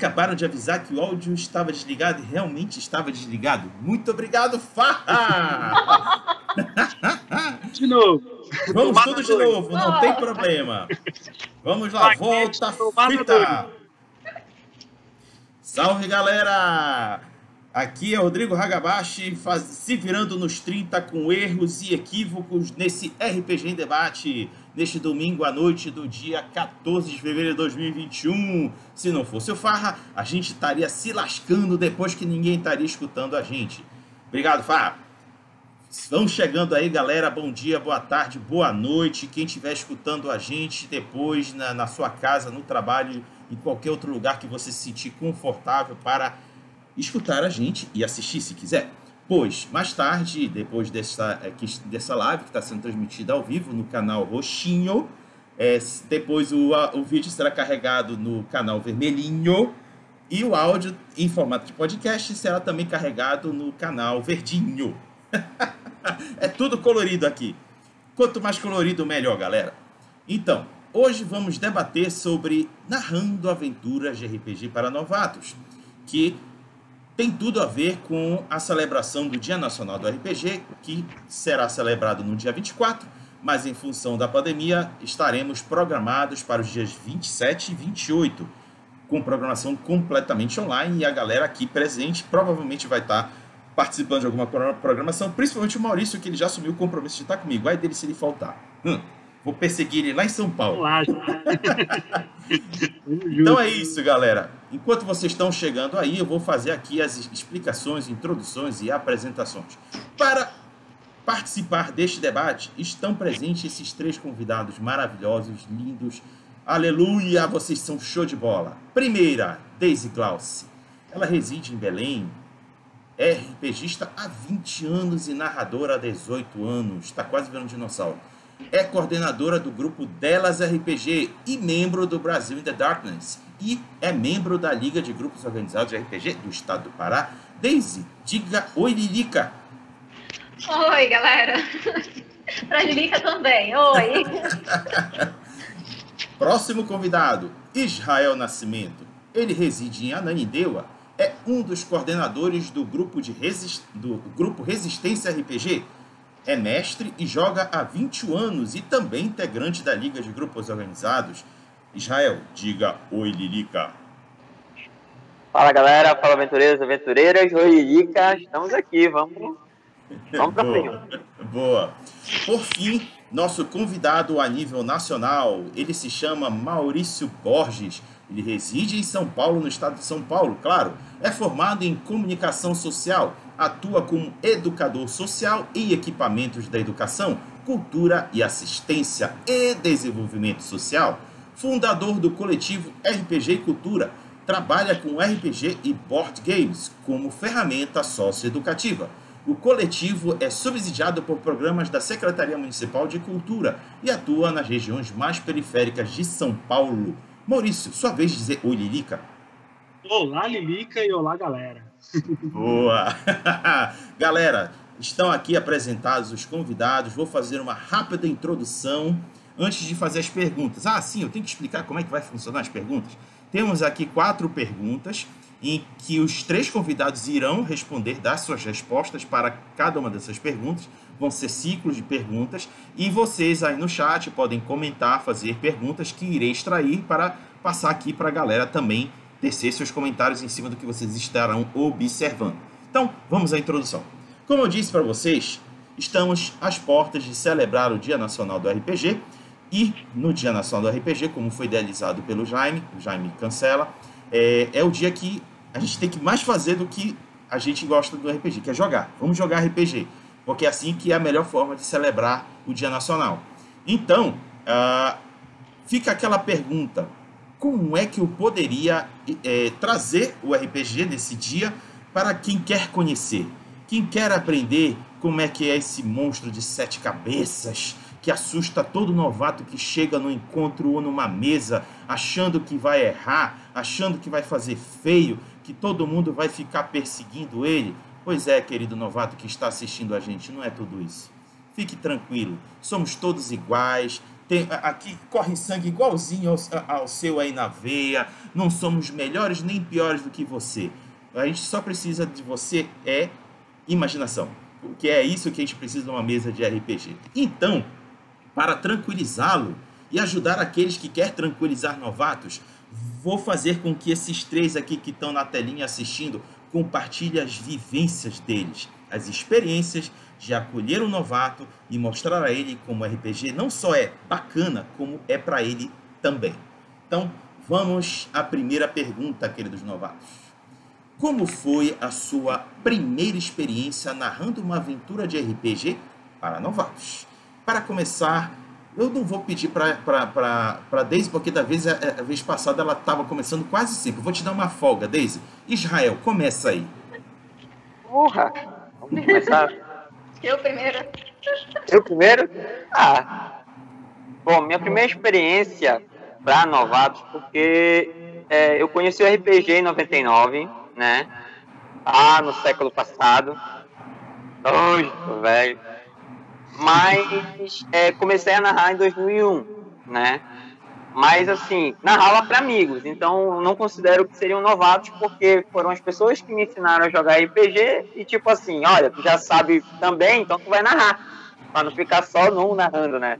Acabaram de avisar que o áudio estava desligado e realmente estava desligado. Muito obrigado, Farra! De novo. Vamos tudo de novo, não tem problema. Vamos lá, volta a fita. Salve, galera! Aqui é Rodrigo Hagabashi, se virando nos 30 com erros e equívocos nesse RPG em debate, neste domingo à noite do dia 14 de fevereiro de 2021. Se não fosse o Farra, a gente estaria se lascando depois que ninguém estaria escutando a gente. Obrigado, Farra. Vão chegando aí, galera. Bom dia, boa tarde, boa noite. Quem estiver escutando a gente depois na sua casa, no trabalho, em qualquer outro lugar que você se sentir confortável para escutar a gente e assistir se quiser. Pois, mais tarde, depois dessa live que está sendo transmitida ao vivo no canal roxinho, depois o vídeo será carregado no canal vermelhinho e o áudio em formato de podcast será também carregado no canal verdinho. É tudo colorido aqui. Quanto mais colorido, melhor, galera. Então, hoje vamos debater sobre narrando aventuras de RPG para novatos, que tem tudo a ver com a celebração do Dia Nacional do RPG, que será celebrado no dia 24, mas em função da pandemia estaremos programados para os dias 27 e 28, com programação completamente online, e a galera aqui presente provavelmente vai estar participando de alguma programação, principalmente o Maurício, que ele já assumiu o compromisso de estar comigo. Vai dele se ele faltar. Vou perseguir ele lá em São Paulo. Então é isso, galera. Enquanto vocês estão chegando aí, eu vou fazer aqui as explicações, introduções e apresentações. Para participar deste debate, estão presentes esses três convidados maravilhosos, lindos. Aleluia, vocês são show de bola. Primeira, Daisy Glauce. Ela reside em Belém, é RPGista há 20 anos e narradora há 18 anos. Está quase virando dinossauro. É coordenadora do grupo Delas RPG e membro do Brasil in the Darkness. E é membro da Liga de Grupos Organizados de RPG do Estado do Pará. Daisy, diga oi, Lilica. Oi, galera. Pra Lilica também, oi. Próximo convidado, Israel Nascimento. Ele reside em Ananindeua. É um dos coordenadores do grupo Resistência RPG. É mestre e joga há 20 anos e também integrante da Liga de Grupos Organizados. Israel, diga oi, Lilica. Fala, galera. Fala, aventureiros, aventureiras. Oi, Lilica. Estamos aqui. Vamos pra cima. Boa. Por fim, nosso convidado a nível nacional, ele se chama Maurício Borges. Ele reside em São Paulo, no estado de São Paulo, claro. É formado em comunicação social, atua como educador social em equipamentos da educação, cultura e assistência e desenvolvimento social. Fundador do coletivo RPG e Cultura, trabalha com RPG e board games como ferramenta socioeducativa. O coletivo é subsidiado por programas da Secretaria Municipal de Cultura e atua nas regiões mais periféricas de São Paulo. Maurício, sua vez de dizer oi, Lilica. Olá, Lilica, e olá, galera. Boa! Galera, estão aqui apresentados os convidados. Vou fazer uma rápida introdução antes de fazer as perguntas. Sim, eu tenho que explicar como é que vai funcionar as perguntas. Temos aqui 4 perguntas em que os 3 convidados irão responder, dar suas respostas para cada uma dessas perguntas. Vão ser ciclos de perguntas e vocês aí no chat podem comentar, fazer perguntas que irei extrair para passar aqui para a galera também tecer seus comentários em cima do que vocês estarão observando. Então, vamos à introdução. Como eu disse para vocês, estamos às portas de celebrar o Dia Nacional do RPG e no Dia Nacional do RPG, como foi idealizado pelo Jaime, o Jaime Cancela, é o dia que a gente tem que mais fazer do que a gente gosta do RPG, que é jogar. Vamos jogar RPG, porque é assim que é a melhor forma de celebrar o Dia Nacional. Então, fica aquela pergunta: como é que eu poderia trazer o RPG nesse dia para quem quer conhecer, quem quer aprender como é que é esse monstro de 7 cabeças que assusta todo novato que chega no encontro ou numa mesa achando que vai errar, achando que vai fazer feio, que todo mundo vai ficar perseguindo ele? Pois é, querido novato que está assistindo a gente, não é tudo isso. Fique tranquilo, somos todos iguais, aqui corre sangue igualzinho ao seu aí na veia. Não somos melhores nem piores do que você. A gente só precisa de você imaginação. Que é isso que a gente precisa numa mesa de RPG. Então, para tranquilizá-lo e ajudar aqueles que querem tranquilizar novatos, vou fazer com que esses 3 aqui que estão na telinha assistindo compartilhem as vivências deles, as experiências de acolher um novato e mostrar a ele como o RPG não só é bacana, como é para ele também. Então, vamos à primeira pergunta, queridos novatos. Como foi a sua primeira experiência narrando uma aventura de RPG para novatos? Para começar, eu não vou pedir para Daisy, porque a vez passada ela estava começando quase sempre. Eu vou te dar uma folga, Daisy. Israel, começa aí. Porra! Vamos começar. Eu primeiro. Eu primeiro? Bom, minha primeira experiência para novatos, porque eu conheci o RPG em 99, né? No século passado. Hoje, velho. Mas comecei a narrar em 2001, né? Mas, assim, narrava para amigos. Então, não considero que seriam novatos, porque foram as pessoas que me ensinaram a jogar RPG. E, tipo assim, olha, tu já sabe também, então tu vai narrar. Para não ficar só num narrando, né?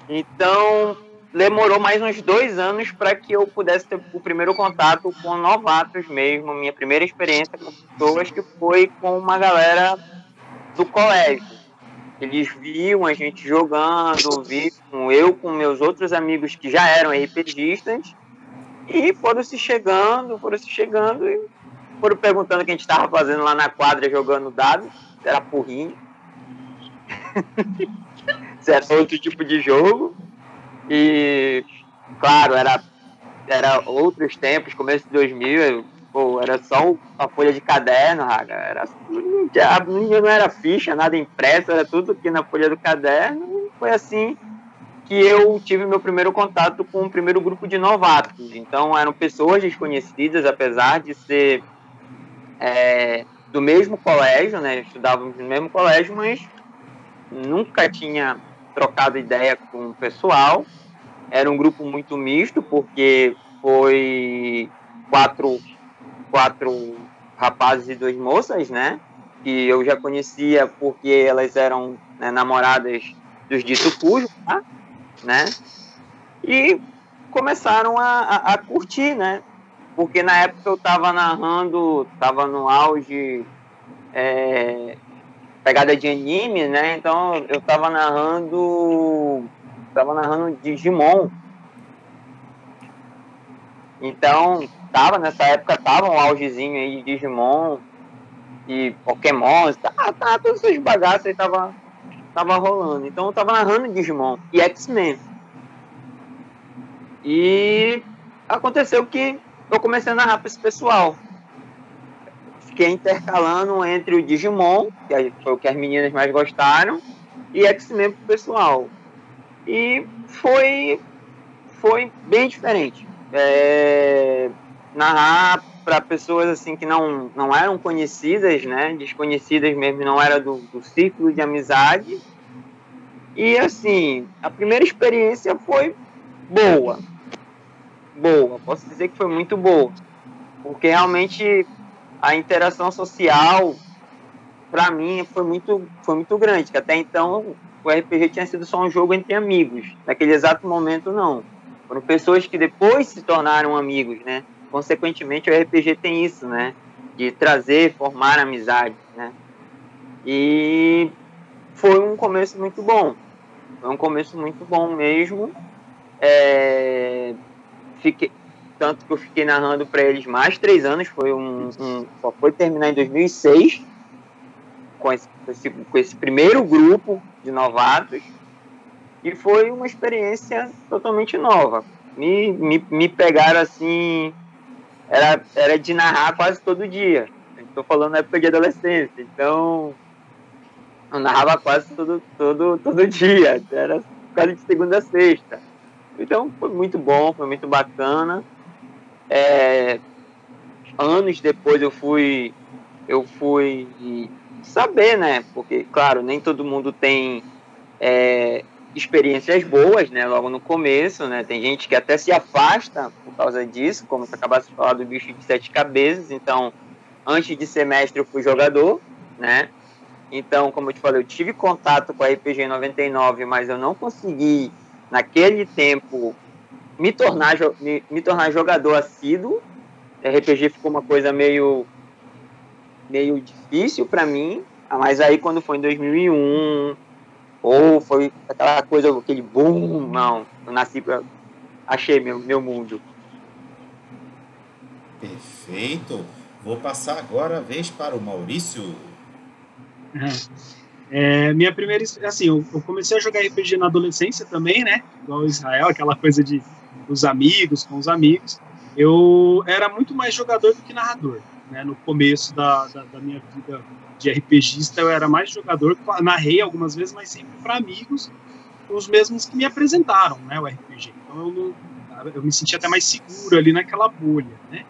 Então, demorou mais uns 2 anos para que eu pudesse ter o primeiro contato com novatos mesmo. Minha primeira experiência com pessoas que foi com uma galera do colégio. Eles viam a gente jogando, viam eu com meus outros amigos que já eram RPGistas e foram se chegando e foram perguntando o que a gente estava fazendo lá na quadra jogando dados. Era porrinho. Isso era outro tipo de jogo. E, claro, era outros tempos, começo de 2000, era só uma folha de caderno, não era ficha, nada impresso, era tudo aqui na folha do caderno. E foi assim que eu tive meu primeiro contato com o primeiro grupo de novatos. Então, eram pessoas desconhecidas, apesar de ser do mesmo colégio, né? Estudávamos no mesmo colégio, mas nunca tinha trocado ideia com o pessoal. Era um grupo muito misto, porque foi quatro rapazes e 2 moças, né? Que eu já conhecia porque elas eram, né, namoradas dos dito cujo, tá? Né? E começaram a curtir, né? Porque na época eu estava narrando, estava no auge pegada de anime, né? Então eu estava narrando Digimon. Então nessa época tava um augezinho aí de Digimon e Pokémon, todos esses bagaços aí tava rolando. Então eu tava narrando Digimon e X-Men. E aconteceu que eu comecei a narrar para esse pessoal. Fiquei intercalando entre o Digimon, que foi o que as meninas mais gostaram, e X-Men pro pessoal. E foi bem diferente. Narrar para pessoas assim que não eram conhecidas, né, desconhecidas mesmo, não era do círculo de amizade. E assim, a primeira experiência foi boa, posso dizer que foi muito boa, porque realmente a interação social para mim foi muito grande, que até então o RPG tinha sido só um jogo entre amigos. Naquele exato momento não, foram pessoas que depois se tornaram amigos, né? Consequentemente, o RPG tem isso, né? De trazer, formar amizade, né? E foi um começo muito bom. Foi um começo muito bom mesmo. Tanto que eu fiquei narrando para eles mais 3 anos. Só foi terminar em 2006 com esse primeiro grupo de novatos. E foi uma experiência totalmente nova. Me pegaram assim... Era de narrar quase todo dia. Estou falando na época de adolescência. Então, eu narrava quase todo dia. Era quase de segunda a sexta. Então, foi muito bom, foi muito bacana. Anos depois eu fui saber, né? Porque, claro, nem todo mundo tem experiências boas, né, logo no começo, né, tem gente que até se afasta por causa disso, como você acabasse de falar do bicho de 7 cabeças. Então, antes de ser mestre, eu fui jogador, né, então, como eu te falei, eu tive contato com a RPG em 99, mas eu não consegui, naquele tempo, me tornar jogador assíduo. RPG ficou uma coisa meio difícil para mim, mas aí quando foi em 2001, ou foi aquela coisa, aquele boom, não, eu nasci achei meu mundo. Perfeito. Vou passar agora a vez para o Maurício. Minha primeira, assim, eu comecei a jogar RPG na adolescência também, né, igual o Israel, aquela coisa de os amigos, com os amigos. Eu era muito mais jogador do que narrador, né, no começo da minha vida de RPGista, eu era mais jogador, narrei algumas vezes, mas sempre para amigos, os mesmos que me apresentaram, né, o RPG. Então eu me sentia até mais seguro ali naquela bolha, né.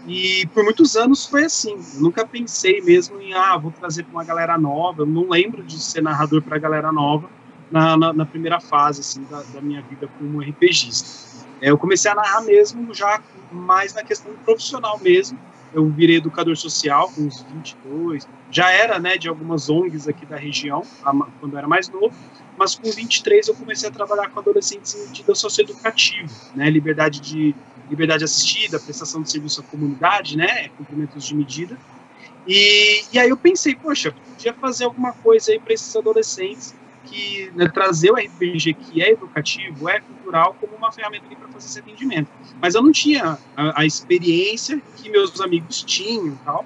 E por muitos anos foi assim. Eu nunca pensei mesmo em, vou trazer para uma galera nova. Eu não lembro de ser narrador para a galera nova na primeira fase assim, da minha vida como RPGista. Eu comecei a narrar mesmo já mais na questão profissional mesmo. Eu virei educador social com uns 22. Já era, né, de algumas ONGs aqui da região, quando eu era mais novo. Mas com 23 eu comecei a trabalhar com adolescentes em medida socioeducativa, né, liberdade assistida, prestação de serviço à comunidade, né, cumprimentos de medida. E aí eu pensei, poxa, podia fazer alguma coisa aí para esses adolescentes, que, né, trazer o RPG, que é educativo, é cultural, como uma ferramenta para fazer esse atendimento. Mas eu não tinha a experiência que meus amigos tinham e tal.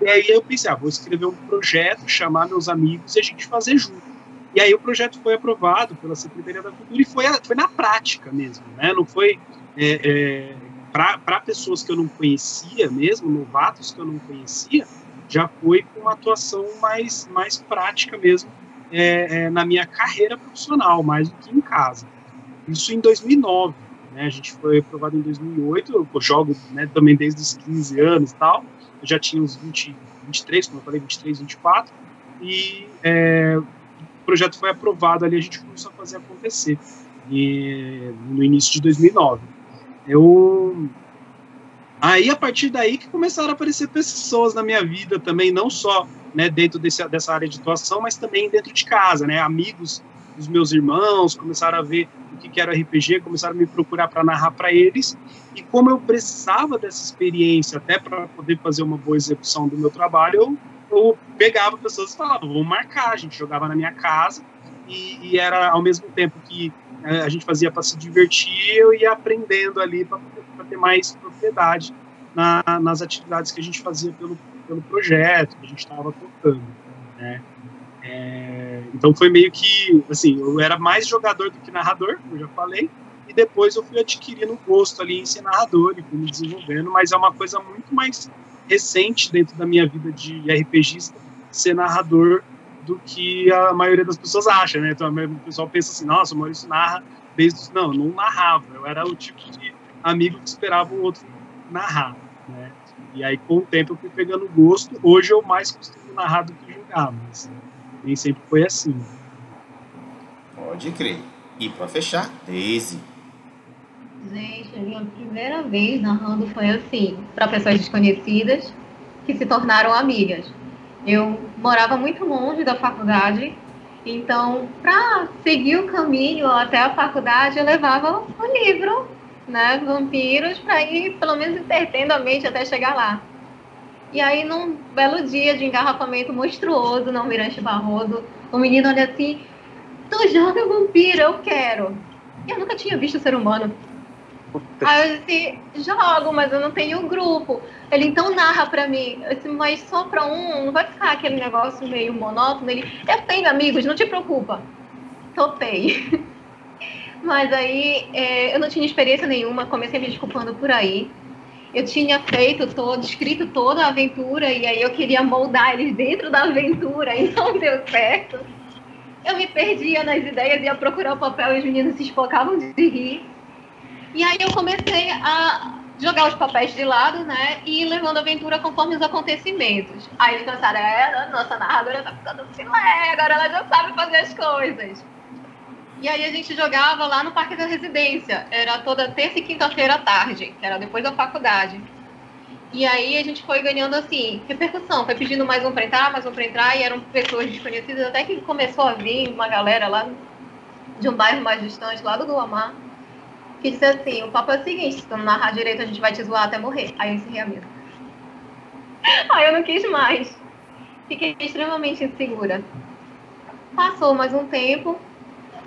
E aí eu pensei, vou escrever um projeto, chamar meus amigos e a gente fazer junto. E aí o projeto foi aprovado pela Secretaria da Cultura e foi na prática mesmo, né? Não foi para pessoas que eu não conhecia mesmo, novatos que eu não conhecia, já foi com uma atuação mais prática mesmo na minha carreira profissional, mais do que em casa. Isso em 2009, né? A gente foi aprovado em 2008, eu jogo, né, também desde os 15 anos e tal, eu já tinha uns 23, como eu falei, 23, 24, e o projeto foi aprovado ali, a gente começou a fazer acontecer no início de 2009. Aí, a partir daí, que começaram a aparecer pessoas na minha vida também, não só, né, dentro dessa área de atuação, mas também dentro de casa, né, amigos dos meus irmãos começaram a ver o que era RPG, começaram a me procurar para narrar para eles, e como eu precisava dessa experiência até para poder fazer uma boa execução do meu trabalho, eu pegava pessoas e falava, vamos marcar, a gente jogava na minha casa, e era ao mesmo tempo que a gente fazia para se divertir, eu ia aprendendo ali para ter mais propriedade nas atividades que a gente fazia pelo projeto, que a gente estava tocando, né? Então foi meio que, assim, eu era mais jogador do que narrador, como eu já falei, e depois eu fui adquirindo gosto ali em ser narrador e fui me desenvolvendo, mas é uma coisa muito mais recente dentro da minha vida de RPGista, ser narrador, do que a maioria das pessoas acha, né? Então o pessoal pensa assim, nossa, o Maurício narra desde... Não, eu não narrava, eu era o tipo de amigo que esperava o outro narrar, né? E aí com o tempo eu fui pegando gosto, hoje eu mais costumo narrar do que jogar, mas nem sempre foi assim. Pode crer. E para fechar, Daisy. Gente, a minha primeira vez narrando foi assim, para pessoas desconhecidas que se tornaram amigas. Eu morava muito longe da faculdade, então, para seguir o caminho até a faculdade, eu levava um livro, né, Vampiros, para ir, pelo menos, entretendo a mente até chegar lá. E aí, num belo dia de engarrafamento monstruoso no Almirante Barroso, o menino olha assim, tu joga vampiro, eu quero. E eu nunca tinha visto ser humano. Aí eu disse, jogo, mas eu não tenho grupo. Ele, então narra pra mim. Eu disse, mas só pra um, não vai ficar aquele negócio meio monótono? Ele, eu tenho amigos, não te preocupa. Topei. Mas aí, eu não tinha experiência nenhuma, comecei me desculpando por aí. Eu tinha escrito toda a aventura, e aí eu queria moldar eles dentro da aventura, e não deu certo. Eu me perdia nas ideias, ia procurar o papel e os meninos se espocavam de rir. E aí eu comecei a jogar os papéis de lado, né, e ir levando a aventura conforme os acontecimentos. Aí eles pensaram, nossa narradora tá ficando filé, agora ela já sabe fazer as coisas. E aí a gente jogava lá no Parque da Residência. Era toda terça e quinta-feira à tarde, que era depois da faculdade. E aí a gente foi ganhando, assim, repercussão. Foi pedindo mais um pra entrar, e eram pessoas desconhecidas. Até que começou a vir uma galera lá de um bairro mais distante, lá do Guamá, que disse assim, o papo é o seguinte, se tu não narrar direito, a gente vai te zoar até morrer. Aí eu encerrei a mesa. Aí eu não quis mais. Fiquei extremamente insegura. Passou mais um tempo,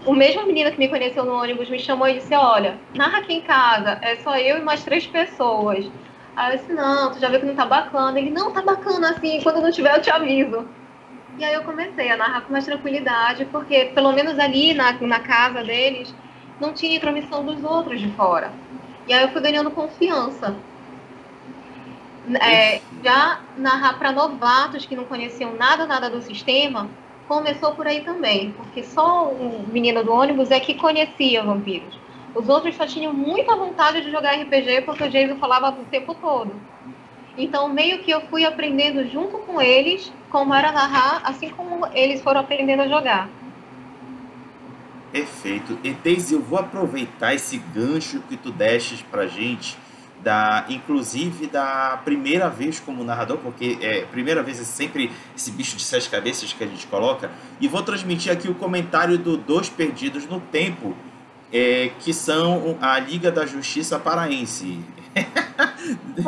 o mesmo menino que me conheceu no ônibus me chamou e disse, olha, narra aqui em casa, é só eu e mais 3 pessoas. Aí eu disse, não, tu já viu que não tá bacana. Ele, não, tá bacana assim, quando não tiver eu te aviso. E aí eu comecei a narrar com mais tranquilidade, porque pelo menos ali na casa deles, não tinha intromissão dos outros de fora. E aí eu fui ganhando confiança. Já narrar para novatos que não conheciam nada do sistema, começou por aí também, porque só o menino do ônibus é que conhecia vampiros. Os outros só tinham muita vontade de jogar RPG, porque o Jason falava o tempo todo. Então, meio que eu fui aprendendo junto com eles como era narrar, assim como eles foram aprendendo a jogar. Perfeito. E Daisy, eu vou aproveitar esse gancho que tu destes pra gente, inclusive da primeira vez como narrador, porque primeira vez é sempre esse bicho de 7 cabeças que a gente coloca, e vou transmitir aqui o comentário do Dois Perdidos no Tempo, que são a Liga da Justiça Paraense.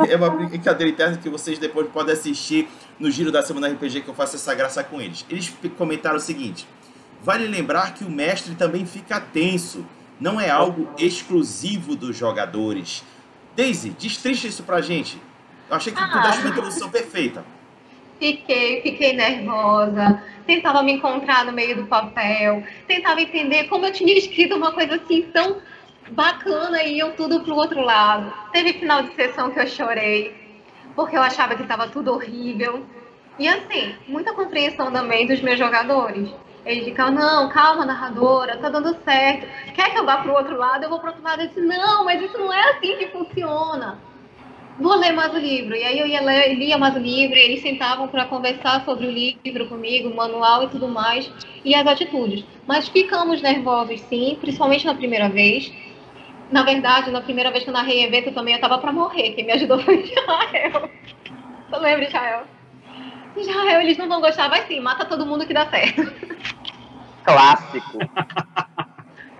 É uma brincadeira interna que vocês depois podem assistir no Giro da Semana RPG, que eu faço essa graça com eles. Eles comentaram o seguinte: vale lembrar que o mestre também fica tenso, não é algo exclusivo dos jogadores. Daisy, destrincha isso pra gente. Eu achei que tu deste uma introdução perfeita. Fiquei nervosa, tentava me encontrar no meio do papel, tentava entender como eu tinha escrito uma coisa assim tão bacana e iam tudo pro outro lado. Teve final de sessão que eu chorei, porque eu achava que estava tudo horrível. E assim, muita compreensão também dos meus jogadores. Eles ficam, não, calma, narradora, tá dando certo. Quer que eu vá pro outro lado? Eu vou pro outro lado. Eu disse, não, mas isso não é assim que funciona. Vou ler mais o livro. E aí eu lia mais o livro, e eles sentavam para conversar sobre o livro comigo, o manual e tudo mais, e as atitudes. Mas ficamos nervosos, sim, principalmente na primeira vez. Na verdade, na primeira vez que eu narrei evento também, eu estava para morrer. Quem me ajudou foi Israel. Eu lembro, Israel. Israel, eles não vão gostar, vai sim, mata todo mundo que dá certo. Clássico.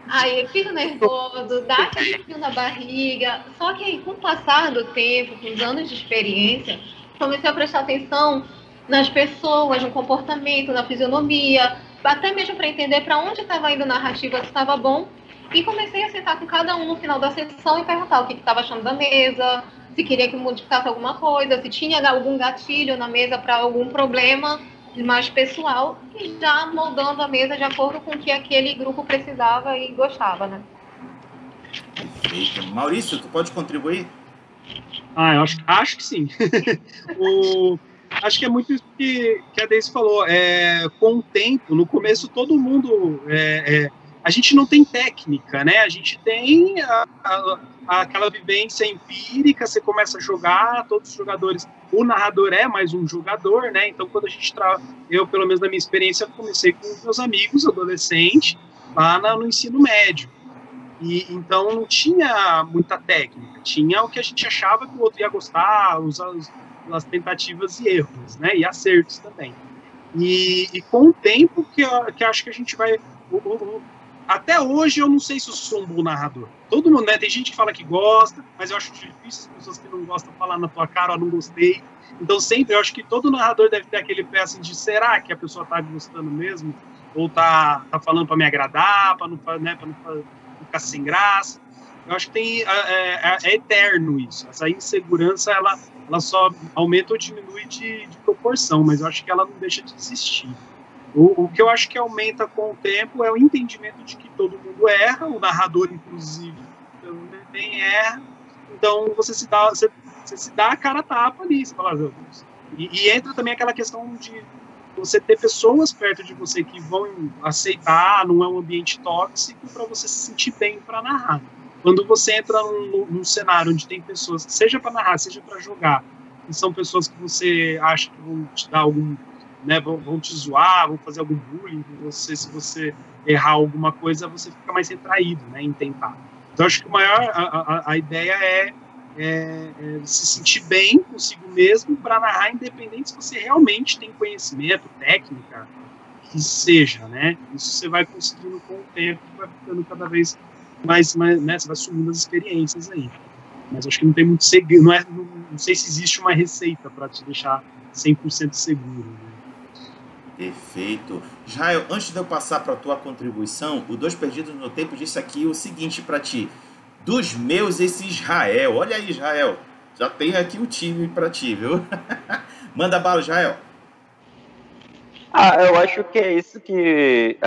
Aí eu fico nervoso, dá aquele frio na barriga. Só que aí, com o passar do tempo, com os anos de experiência, comecei a prestar atenção nas pessoas, no comportamento, na fisionomia, até mesmo para entender para onde estava indo a narrativa, se estava bom. E comecei a sentar com cada um no final da sessão e perguntar o que estava achando da mesa, se queria que modificasse alguma coisa, se tinha algum gatilho na mesa para algum problema mais pessoal, e já moldando a mesa de acordo com o que aquele grupo precisava e gostava, né? Perfeito. Maurício, tu pode contribuir? Eu acho que sim. Acho que é muito isso que a Daisy falou. Com o tempo, no começo todo mundo... a gente não tem técnica, né? A gente tem aquela vivência empírica, você começa a jogar, todos os jogadores... O narrador é mais um jogador, né? Então, quando a gente... Eu, pelo menos na minha experiência, comecei com os meus amigos, adolescentes, lá no ensino médio. E então, não tinha muita técnica. Tinha o que a gente achava que o outro ia gostar, as tentativas e erros, né? E acertos também. E com o tempo que eu acho que a gente vai... Até hoje eu não sei se eu sou um bom narrador. Todo mundo, né? Tem gente que fala que gosta, mas eu acho difícil as pessoas que não gostam falar na tua cara, não gostei. Então sempre, eu acho que todo narrador deve ter aquele pé assim de será que a pessoa tá gostando mesmo? Ou tá falando para me agradar, para não ficar sem graça. Eu acho que é eterno isso. Essa insegurança, ela só aumenta ou diminui de proporção, mas eu acho que ela não deixa de existir. O que eu acho que aumenta com o tempo é o entendimento de que todo mundo erra, o narrador, inclusive, também erra. Então, você se dá a cara a tapa ali, você fala, meu Deus. E entra também aquela questão de você ter pessoas perto de você que vão aceitar, não é um ambiente tóxico, para você se sentir bem para narrar. Quando você entra num cenário onde tem pessoas, seja para narrar, seja para jogar, e são pessoas que você acha que vão te dar né, vão te zoar, vão fazer algum bullying com você, se você errar alguma coisa, você fica mais retraído, né, em tentar. Então, acho que a ideia é se sentir bem consigo mesmo para narrar, independente se você realmente tem conhecimento, técnica, que seja, né? Isso você vai conseguindo com o tempo, vai ficando cada vez mais, né? Você vai sumindo as experiências aí. Mas acho que não tem muito segredo, não sei se existe uma receita para te deixar 100% seguro, né? Perfeito. Israel, antes de eu passar para a tua contribuição, o Dois Perdidos no Tempo disse aqui o seguinte para ti: dos meus, esse Israel. Olha aí, Israel. Já tem aqui o time para ti, viu? Manda bala, Israel. Eu acho que é isso que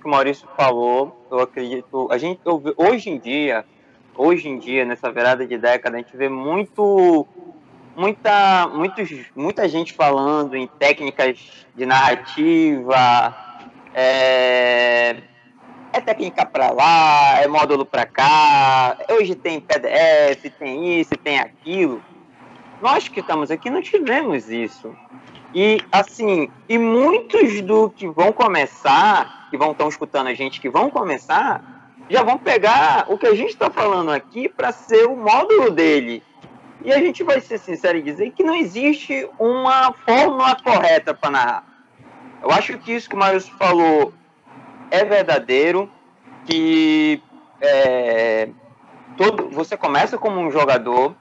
o Maurício falou. Eu acredito. A gente hoje em dia, nessa virada de década, a gente vê muita gente falando em técnicas de narrativa, técnica para lá, é módulo para cá, hoje tem PDF, tem isso, tem aquilo. Nós que estamos aqui não tivemos isso. E, assim, muitos do que vão começar, que estão escutando a gente, que vão começar, já vão pegar o que a gente está falando aqui para ser o módulo dele. E a gente vai ser sincero e dizer que não existe uma fórmula correta para narrar. Eu acho que isso que o Maurício falou é verdadeiro, que você começa como um jogador.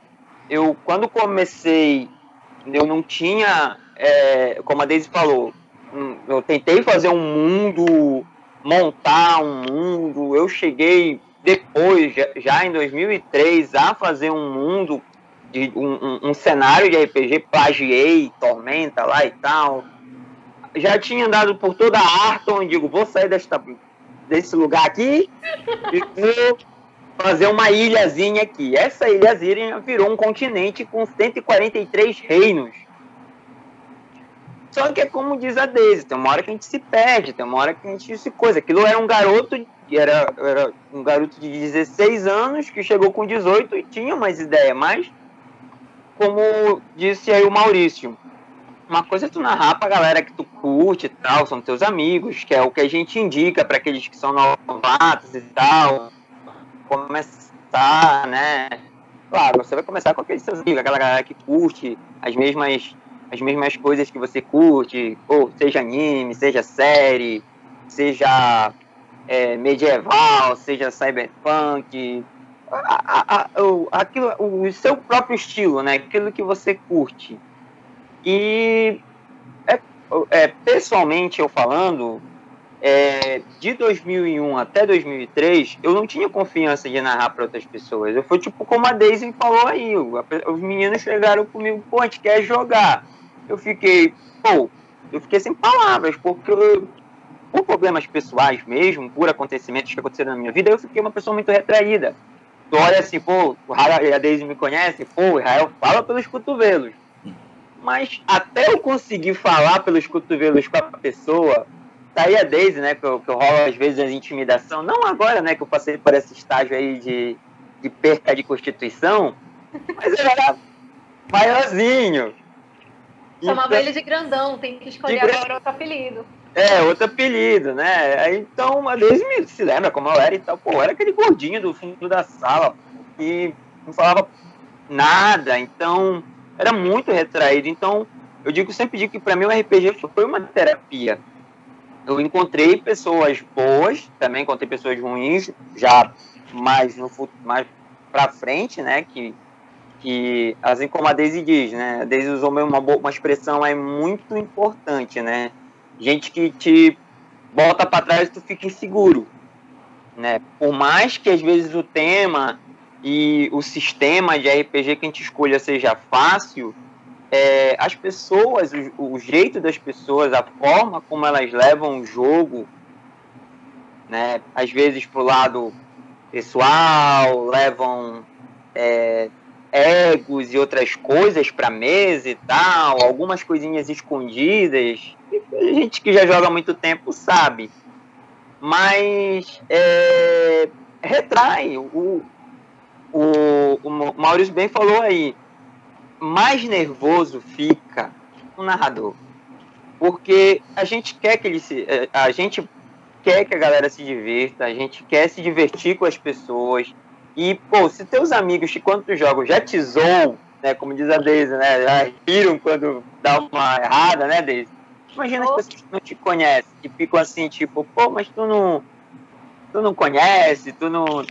Eu, quando comecei, eu não tinha, como a Daisy falou, eu tentei fazer um mundo, montar um mundo. Eu cheguei depois, já em 2003, a fazer um mundo, de um cenário de RPG, plagiei Tormenta lá e tal. Já tinha andado por toda a Arton, digo, vou sair desse lugar aqui e vou fazer uma ilhazinha aqui. Essa ilhazinha virou um continente com 143 reinos. Só que é como diz a Daisy, tem uma hora que a gente se perde, tem uma hora que a gente se coisa. Aquilo era um garoto, era um garoto de 16 anos que chegou com 18 e tinha mais ideia, mas como disse aí o Maurício, uma coisa é tu narrar pra galera que tu curte e tal, são teus amigos, que é o que a gente indica para aqueles que são novatos e tal, começar, né? Claro, você vai começar com aqueles seus amigos, aquela galera que curte as mesmas coisas que você curte, ou seja anime, seja série, seja medieval, seja cyberpunk, o seu próprio estilo, né? Aquilo que você curte. E pessoalmente eu falando, de 2001 até 2003, eu não tinha confiança de narrar para outras pessoas. Eu fui tipo como a Daisy falou aí, os meninos chegaram comigo, pô, a gente quer jogar. Eu fiquei sem palavras, porque por problemas pessoais mesmo, por acontecimentos que aconteceram na minha vida, eu fiquei uma pessoa muito retraída. Tu olha assim, pô, a Daisy me conhece, pô, o Israel fala pelos cotovelos. Mas até eu conseguir falar pelos cotovelos com a pessoa, tá aí a Daisy, né, que eu rolo às vezes as intimidação, não agora, né, que eu passei por esse estágio aí de perca de constituição, mas eu era maiorzinho. Chamava ele de grandão, tem que escolher agora outro apelido. Outro apelido, né? Aí, então, a Daisy se lembra como eu era e tal. Pô, eu era aquele gordinho do fundo da sala que não falava nada, então era muito retraído. Então, sempre digo que para mim o RPG foi uma terapia. Eu encontrei pessoas boas, também encontrei pessoas ruins, já mais pra frente, né? Que assim como a Daisy diz, né? A Daisy usou uma expressão aí muito importante, né? Gente que te bota para trás e tu fica inseguro, né? Por mais que às vezes o tema e o sistema de RPG que a gente escolha seja fácil, as pessoas, o jeito das pessoas, a forma como elas levam o jogo, né? Às vezes pro lado pessoal, levam egos e outras coisas para mesa e tal, algumas coisinhas escondidas, a gente que já joga há muito tempo sabe, mas retrai. O Maurício bem falou aí, mais nervoso fica o narrador. porque a gente quer que a gente quer que a galera se divirta, a gente quer se divertir com as pessoas. E, pô, se teus amigos, quando tu joga, já te zoam, né, como diz a Daisy, né, já riram quando dá uma errada, né, Daisy? Imagina as pessoas que não te conhecem, que ficam assim, tipo, pô, mas tu não conhece, tu não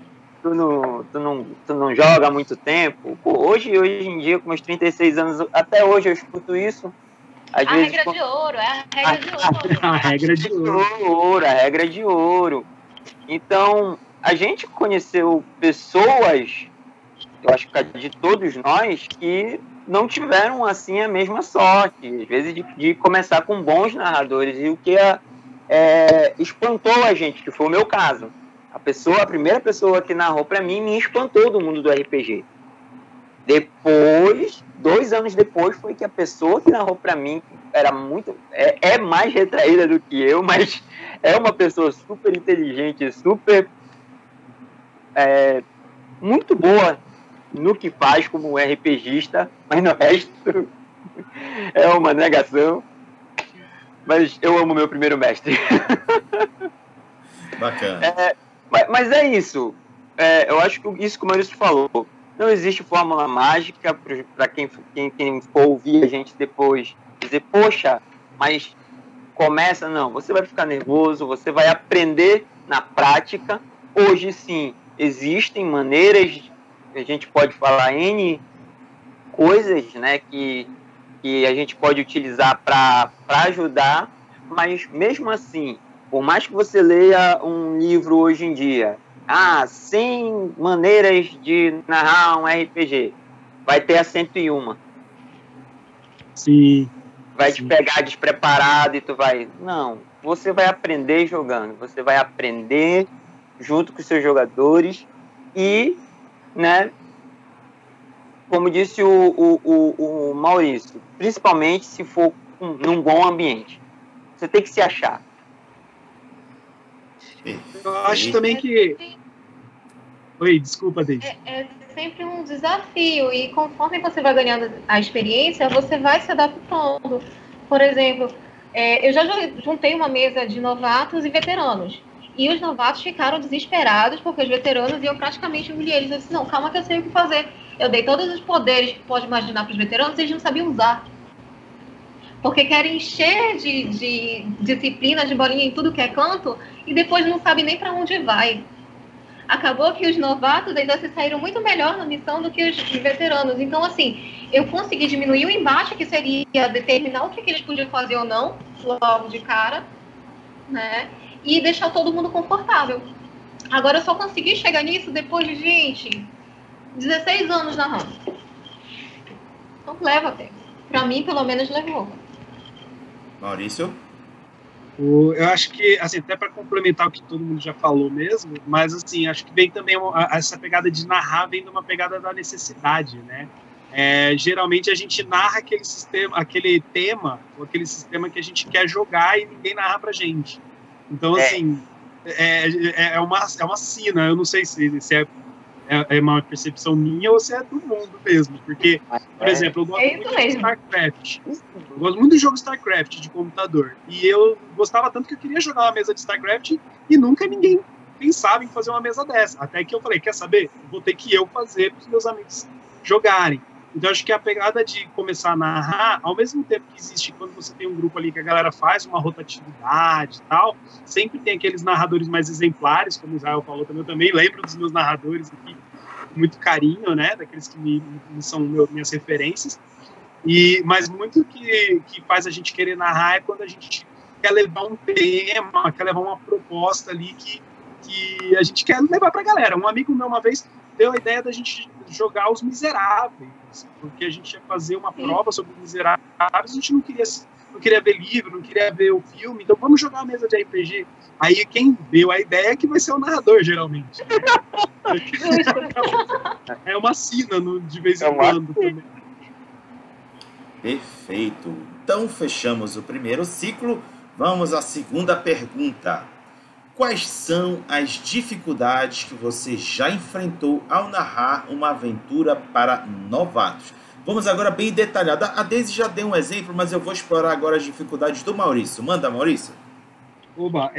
joga há muito tempo. Pô, hoje em dia, com meus 36 anos, até hoje eu escuto isso. Às A vezes, regra de ouro, é a regra de ouro. A regra de ouro. A regra de ouro. Então, a gente conheceu pessoas, eu acho que de todos nós, que não tiveram, assim, a mesma sorte. Às vezes, de começar com bons narradores. E o que espantou a gente, que foi o meu caso. A primeira pessoa que narrou para mim me espantou do mundo do RPG. Depois, 2 anos depois, foi que a pessoa que narrou para mim era é mais retraída do que eu, mas é uma pessoa super inteligente, super muito boa no que faz como RPGista, mas no resto é uma negação. Mas eu amo meu primeiro mestre. Bacana. Mas é isso. Eu acho que isso que o Maurício falou. Não existe fórmula mágica para quem for ouvir a gente depois dizer, poxa, mas começa, não. Você vai ficar nervoso, você vai aprender na prática. Hoje, sim, existem maneiras, a gente pode falar N coisas, né, que a gente pode utilizar para ajudar, mas mesmo assim, por mais que você leia um livro hoje em dia, 100 maneiras de narrar um RPG, vai ter a 101. Sim. Vai te pegar despreparado e tu vai... Não, você vai aprender jogando, você vai aprender junto com os seus jogadores e, né, como disse o Maurício, principalmente se for num bom ambiente. Você tem que se achar. Eu acho também que... Oi, desculpa, Deise. É sempre um desafio e conforme você vai ganhando a experiência, você vai se adaptando. Por exemplo, eu já juntei uma mesa de novatos e veteranos. E os novatos ficaram desesperados porque os veteranos iam praticamente engolir eles. Eu disse, não, calma que eu sei o que fazer. Eu dei todos os poderes que pode imaginar para os veteranos e eles não sabiam usar. Porque querem encher de disciplina, de bolinha em tudo que é canto e depois não sabem nem para onde vai. Acabou que os novatos ainda se saíram muito melhor na missão do que os veteranos. Então, assim, eu consegui diminuir o embate, que seria determinar o que eles podiam fazer ou não, logo de cara, né? E deixar todo mundo confortável. Agora, eu só consegui chegar nisso depois de, gente, 16 anos narrando. Então, leva tempo. Pra mim, pelo menos, levou. Maurício? Eu acho que, assim, até para complementar o que todo mundo já falou mesmo, mas, assim, acho que vem também essa pegada de narrar, vem de uma pegada da necessidade, né? Geralmente a gente narra aquele tema, ou aquele sistema que a gente quer jogar e ninguém narra pra gente. Então, assim, é uma sina. Eu não sei se é uma percepção minha ou se é do mundo mesmo. Porque, por exemplo, eu gosto muito de StarCraft. Eu gosto muito do jogo StarCraft de computador. E eu gostava tanto que eu queria jogar uma mesa de StarCraft e nunca ninguém pensava em fazer uma mesa dessa. Até que eu falei, quer saber? Vou ter que eu fazer para os meus amigos jogarem. Então, acho que a pegada de começar a narrar, ao mesmo tempo que existe quando você tem um grupo ali que a galera faz uma rotatividade e tal, sempre tem aqueles narradores mais exemplares, como o Israel falou também. Eu também lembro dos meus narradores aqui, com muito carinho, né? Daqueles que são minhas referências. Mas muito que faz a gente querer narrar é quando a gente quer levar um tema, quer levar uma proposta ali que a gente quer levar pra galera. Um amigo meu uma vez deu a ideia da gente jogar Os Miseráveis, porque a gente ia fazer uma prova sobre Os Miseráveis, a gente não queria ver livro, não queria ver o filme, então vamos jogar uma mesa de RPG. Aí quem deu a ideia é que vai ser o narrador, geralmente. É uma sina de vez em quando também. Perfeito. Então fechamos o primeiro ciclo. Vamos à segunda pergunta. Quais são as dificuldades que você já enfrentou ao narrar uma aventura para novatos? Vamos agora bem detalhado. A Daisy já deu um exemplo, mas eu vou explorar agora as dificuldades do Maurício. Manda, Maurício. Oba,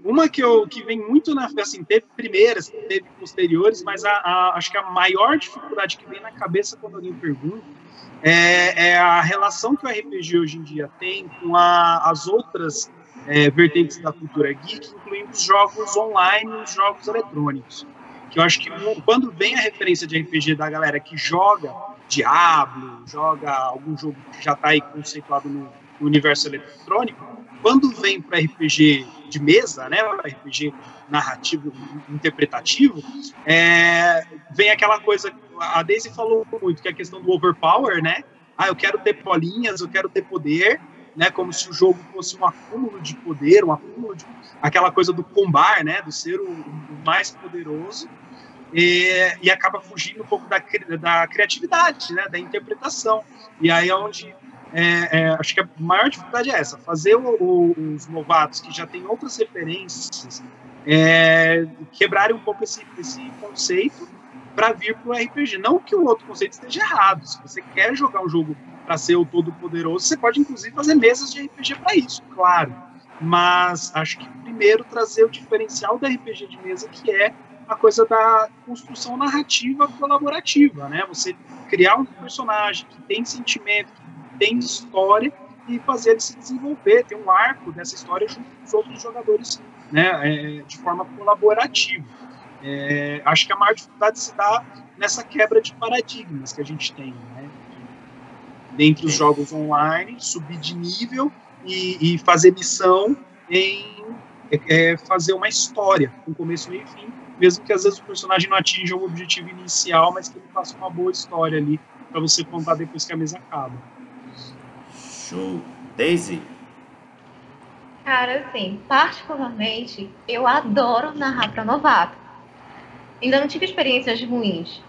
uma que vem muito na... Assim, teve primeiras, teve posteriores, mas acho que a maior dificuldade que vem na cabeça quando alguém pergunta é a relação que o RPG hoje em dia tem com as outras vertentes da cultura geek, incluindo os jogos online e os jogos eletrônicos. Que eu acho que quando vem a referência de RPG da galera que joga Diablo, joga algum jogo que já está aí conceituado no universo eletrônico, quando vem para RPG de mesa, né, RPG narrativo, interpretativo, vem aquela coisa, a Daisy falou muito, que é a questão do overpower, né? Eu quero ter bolinhas, eu quero ter poder, né? Como se o jogo fosse um acúmulo de poder, aquela coisa do combar, né? Do ser o mais poderoso. E acaba fugindo um pouco da criatividade, né, da interpretação. E aí é onde acho que a maior dificuldade é essa, fazer os novatos que já têm outras referências quebrarem um pouco esse conceito para vir para o RPG. Não que o outro conceito esteja errado. Se você quer jogar um jogo para ser o todo-poderoso, você pode inclusive fazer mesas de RPG para isso, claro. Mas acho que primeiro trazer o diferencial da RPG de mesa, que é a coisa da construção narrativa colaborativa, né? Você criar um personagem que tem sentimento, que tem história, e fazer ele se desenvolver, ter um arco dessa história junto com os outros jogadores, né? De forma colaborativa. Acho que a maior dificuldade se dá nessa quebra de paradigmas que a gente tem, né? Dentre os jogos online, subir de nível e fazer missão em fazer uma história, com começo, meio e fim, mesmo que às vezes o personagem não atinja o objetivo inicial, mas que ele faça uma boa história ali para você contar depois que a mesa acaba. Show. Daisy? Cara, assim, particularmente, eu adoro narrar para novato. Ainda não tive experiências ruins.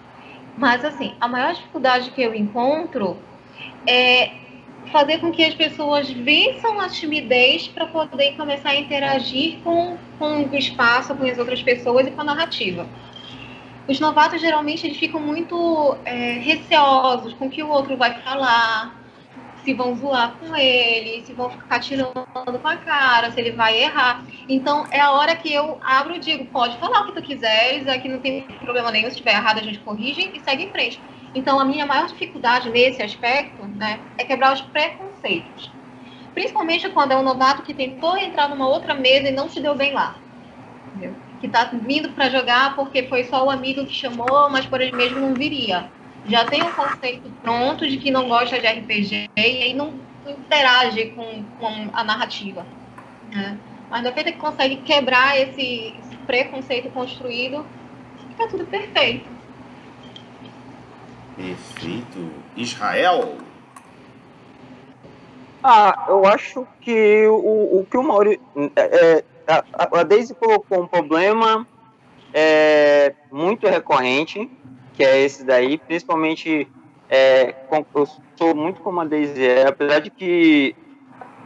Mas, assim, a maior dificuldade que eu encontro é fazer com que as pessoas vençam a timidez para poder começar a interagir com o espaço, com as outras pessoas e com a narrativa. Os novatos, geralmente, eles ficam muito receosos com o que o outro vai falar, se vão zoar com ele, se vão ficar tirando com a cara, se ele vai errar. Então, é a hora que eu abro e digo, pode falar o que tu quiseres, aqui não tem problema nenhum, se estiver errado a gente corrige e segue em frente. Então, a minha maior dificuldade nesse aspecto, né, é quebrar os preconceitos. Principalmente quando é um novato que tentou entrar numa outra mesa e não se deu bem lá. Entendeu? Que está vindo para jogar porque foi só o amigo que chamou, mas por ele mesmo não viria. Já tem um conceito pronto de que não gosta de RPG e aí não interage com a narrativa. Né? Mas no feito que consegue quebrar esse preconceito construído, fica tudo perfeito. Perfeito. Israel? Eu acho que o que o Maurício... a Daisy colocou um problema muito recorrente, que é esse daí, principalmente eu sou muito como a Daisy apesar de que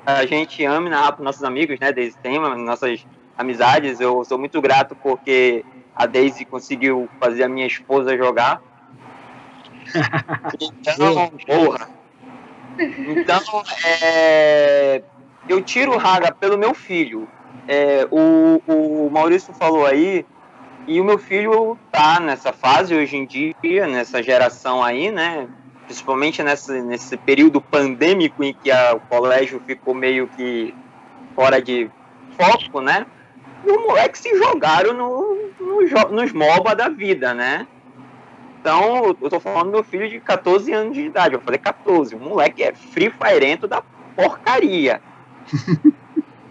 a gente ame narrar para nossos amigos, né, Daisy tem nossas amizades, eu sou muito grato porque a Daisy conseguiu fazer a minha esposa jogar. Então, porra. Então, eu tiro o Raga pelo meu filho. O Maurício falou aí, e o meu filho tá nessa fase hoje em dia, nessa geração aí, né? Principalmente nesse período pandêmico em que o colégio ficou meio que fora de foco, né? E os moleques se jogaram nos MOBA da vida, né? Então, eu tô falando do meu filho de 14 anos de idade. Eu falei 14. O moleque é free firento da porcaria.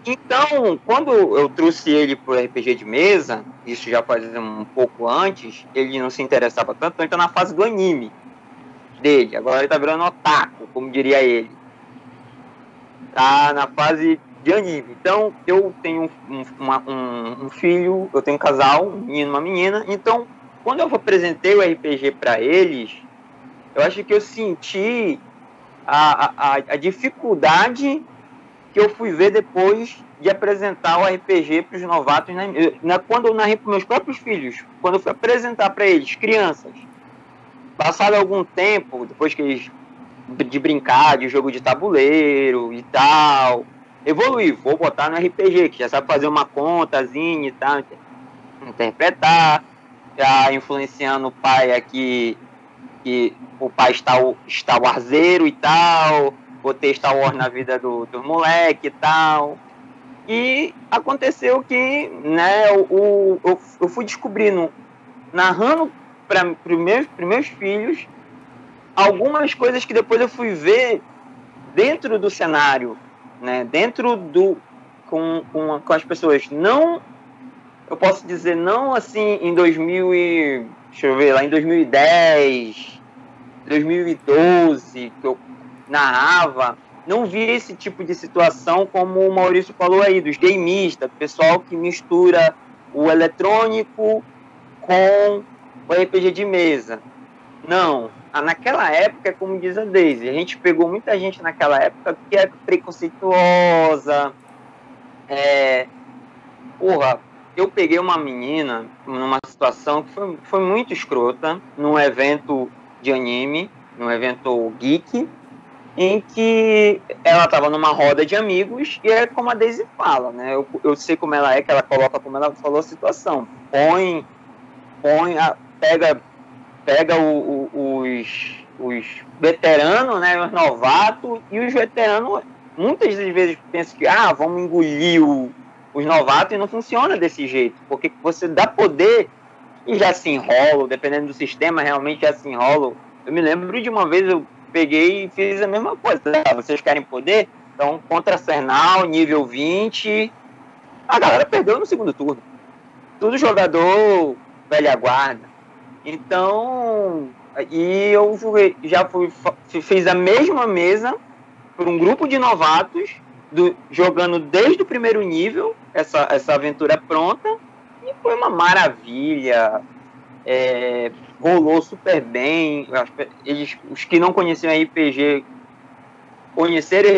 Então, quando eu trouxe ele pro RPG de mesa, isso já faz um pouco antes, ele não se interessava tanto, então na fase do anime dele. Agora ele tá virando otaku, como diria ele. Tá na fase de anime. Então, eu tenho um filho, eu tenho um casal, um menino e uma menina. Então, quando eu apresentei o RPG para eles, eu acho que eu senti a dificuldade que eu fui ver depois de apresentar o RPG para os novatos, quando eu narrei para meus próprios filhos, quando eu fui apresentar para eles, crianças, passado algum tempo, depois que eles de brincar de jogo de tabuleiro e tal, evoluir, vou botar no RPG, que já sabe fazer uma contazinha e tal, interpretar, já influenciando o pai aqui, que o pai está warzeiro e tal, botei Star Wars na vida do moleque e tal. E aconteceu que, né, eu fui descobrindo, narrando para os meus filhos, algumas coisas que depois eu fui ver dentro do cenário, né, dentro com as pessoas. Não, eu posso dizer, não assim em 2000 e, deixa eu ver, lá em 2010, 2012, que eu narrava, não vi esse tipo de situação como o Maurício falou aí, dos gameistas, pessoal que mistura o eletrônico com o RPG de mesa. Não, naquela época, como diz a Daisy, a gente pegou muita gente naquela época que é preconceituosa. Eu peguei uma menina numa situação que foi muito escrota, num evento de anime, num evento geek, em que ela estava numa roda de amigos, e é como a Daisy fala, né? Eu sei como ela é, que ela coloca como ela falou a situação. Pega os veteranos, né, os novatos, e os veteranos muitas das vezes pensam que vamos engolir os novatos, e não funciona desse jeito, porque você dá poder e já se enrola, dependendo do sistema, realmente já se enrola. Eu me lembro de uma vez eu peguei e fiz a mesma coisa. Vocês querem poder? Então, contra Cernal, nível 20, a galera perdeu no segundo turno. Tudo jogador velha guarda. Então, e eu joguei, fiz a mesma mesa por um grupo de novatos, jogando desde o primeiro nível, essa aventura pronta, e foi uma maravilha. Rolou super bem. Os que não conheciam RPG, conheceram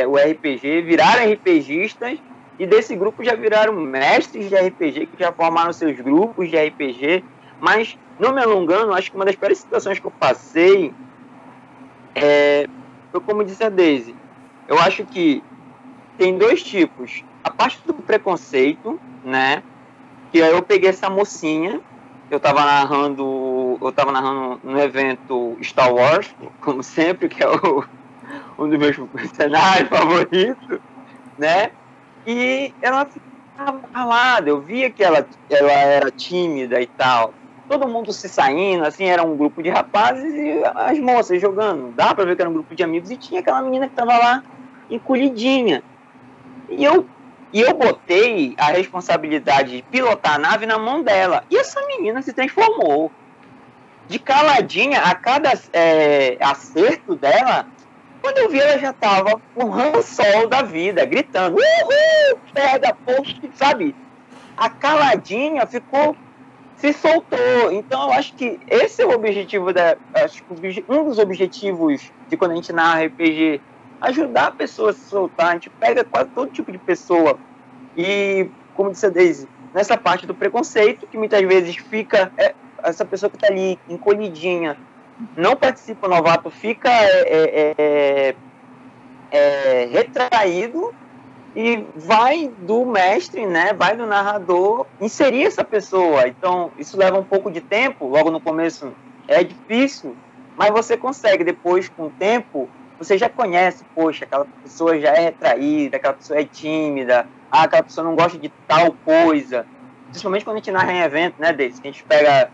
o RPG, viraram RPGistas, e desse grupo já viraram mestres de RPG, que já formaram seus grupos de RPG. Mas, não me alongando, acho que uma das piores situações que eu passei foi como disse a Daisy. Eu acho que tem dois tipos. A parte do preconceito, né? Que aí eu peguei essa mocinha, eu tava narrando no evento Star Wars, como sempre, que é um dos meus cenários favoritos, né? E ela ficava calada, eu via que ela era tímida e tal. Todo mundo se saindo, assim, era um grupo de rapazes e as moças jogando. Dá pra ver que era um grupo de amigos, e tinha aquela menina que tava lá encolhidinha. E eu botei a responsabilidade de pilotar a nave na mão dela. E essa menina se transformou. De caladinha, a cada acerto dela, quando eu vi, ela já tava com o rançol da vida, gritando, uhul, pega, poxa, sabe? A caladinha se soltou. Então eu acho que esse é o objetivo um dos objetivos de quando a gente narra RPG, ajudar a pessoa a se soltar. A gente pega quase todo tipo de pessoa, e como disse a Daisy, nessa parte do preconceito, que muitas vezes fica essa pessoa que está ali encolhidinha, não participa, o novato fica retraído, e vai do mestre, né, vai do narrador inserir essa pessoa. Então isso leva um pouco de tempo, logo no começo é difícil, mas você consegue. Depois, com o tempo, você já conhece, poxa, aquela pessoa já é retraída, aquela pessoa é tímida, aquela pessoa não gosta de tal coisa. Principalmente quando a gente narra em evento, né, Deise, que a gente pega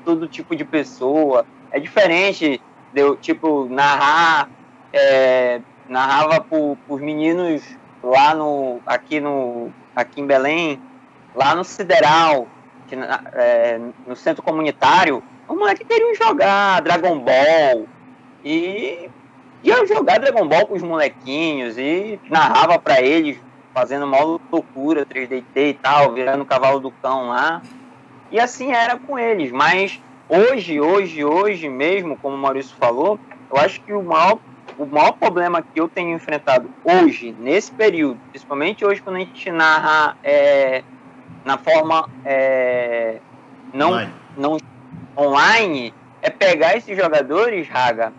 todo tipo de pessoa. É diferente de eu, tipo, narrava pros meninos lá aqui em Belém, lá no Sideral, no centro comunitário. Os moleques queriam jogar Dragon Ball, e ia jogar Dragon Ball com os molequinhos, e narrava pra eles, fazendo uma loucura, 3DT e tal, virando o cavalo do cão lá. E assim era com eles. Mas hoje mesmo, como o Maurício falou, eu acho que o maior problema que eu tenho enfrentado hoje, nesse período, principalmente hoje quando a gente narra na forma não online, é pegar esses jogadores, Raga,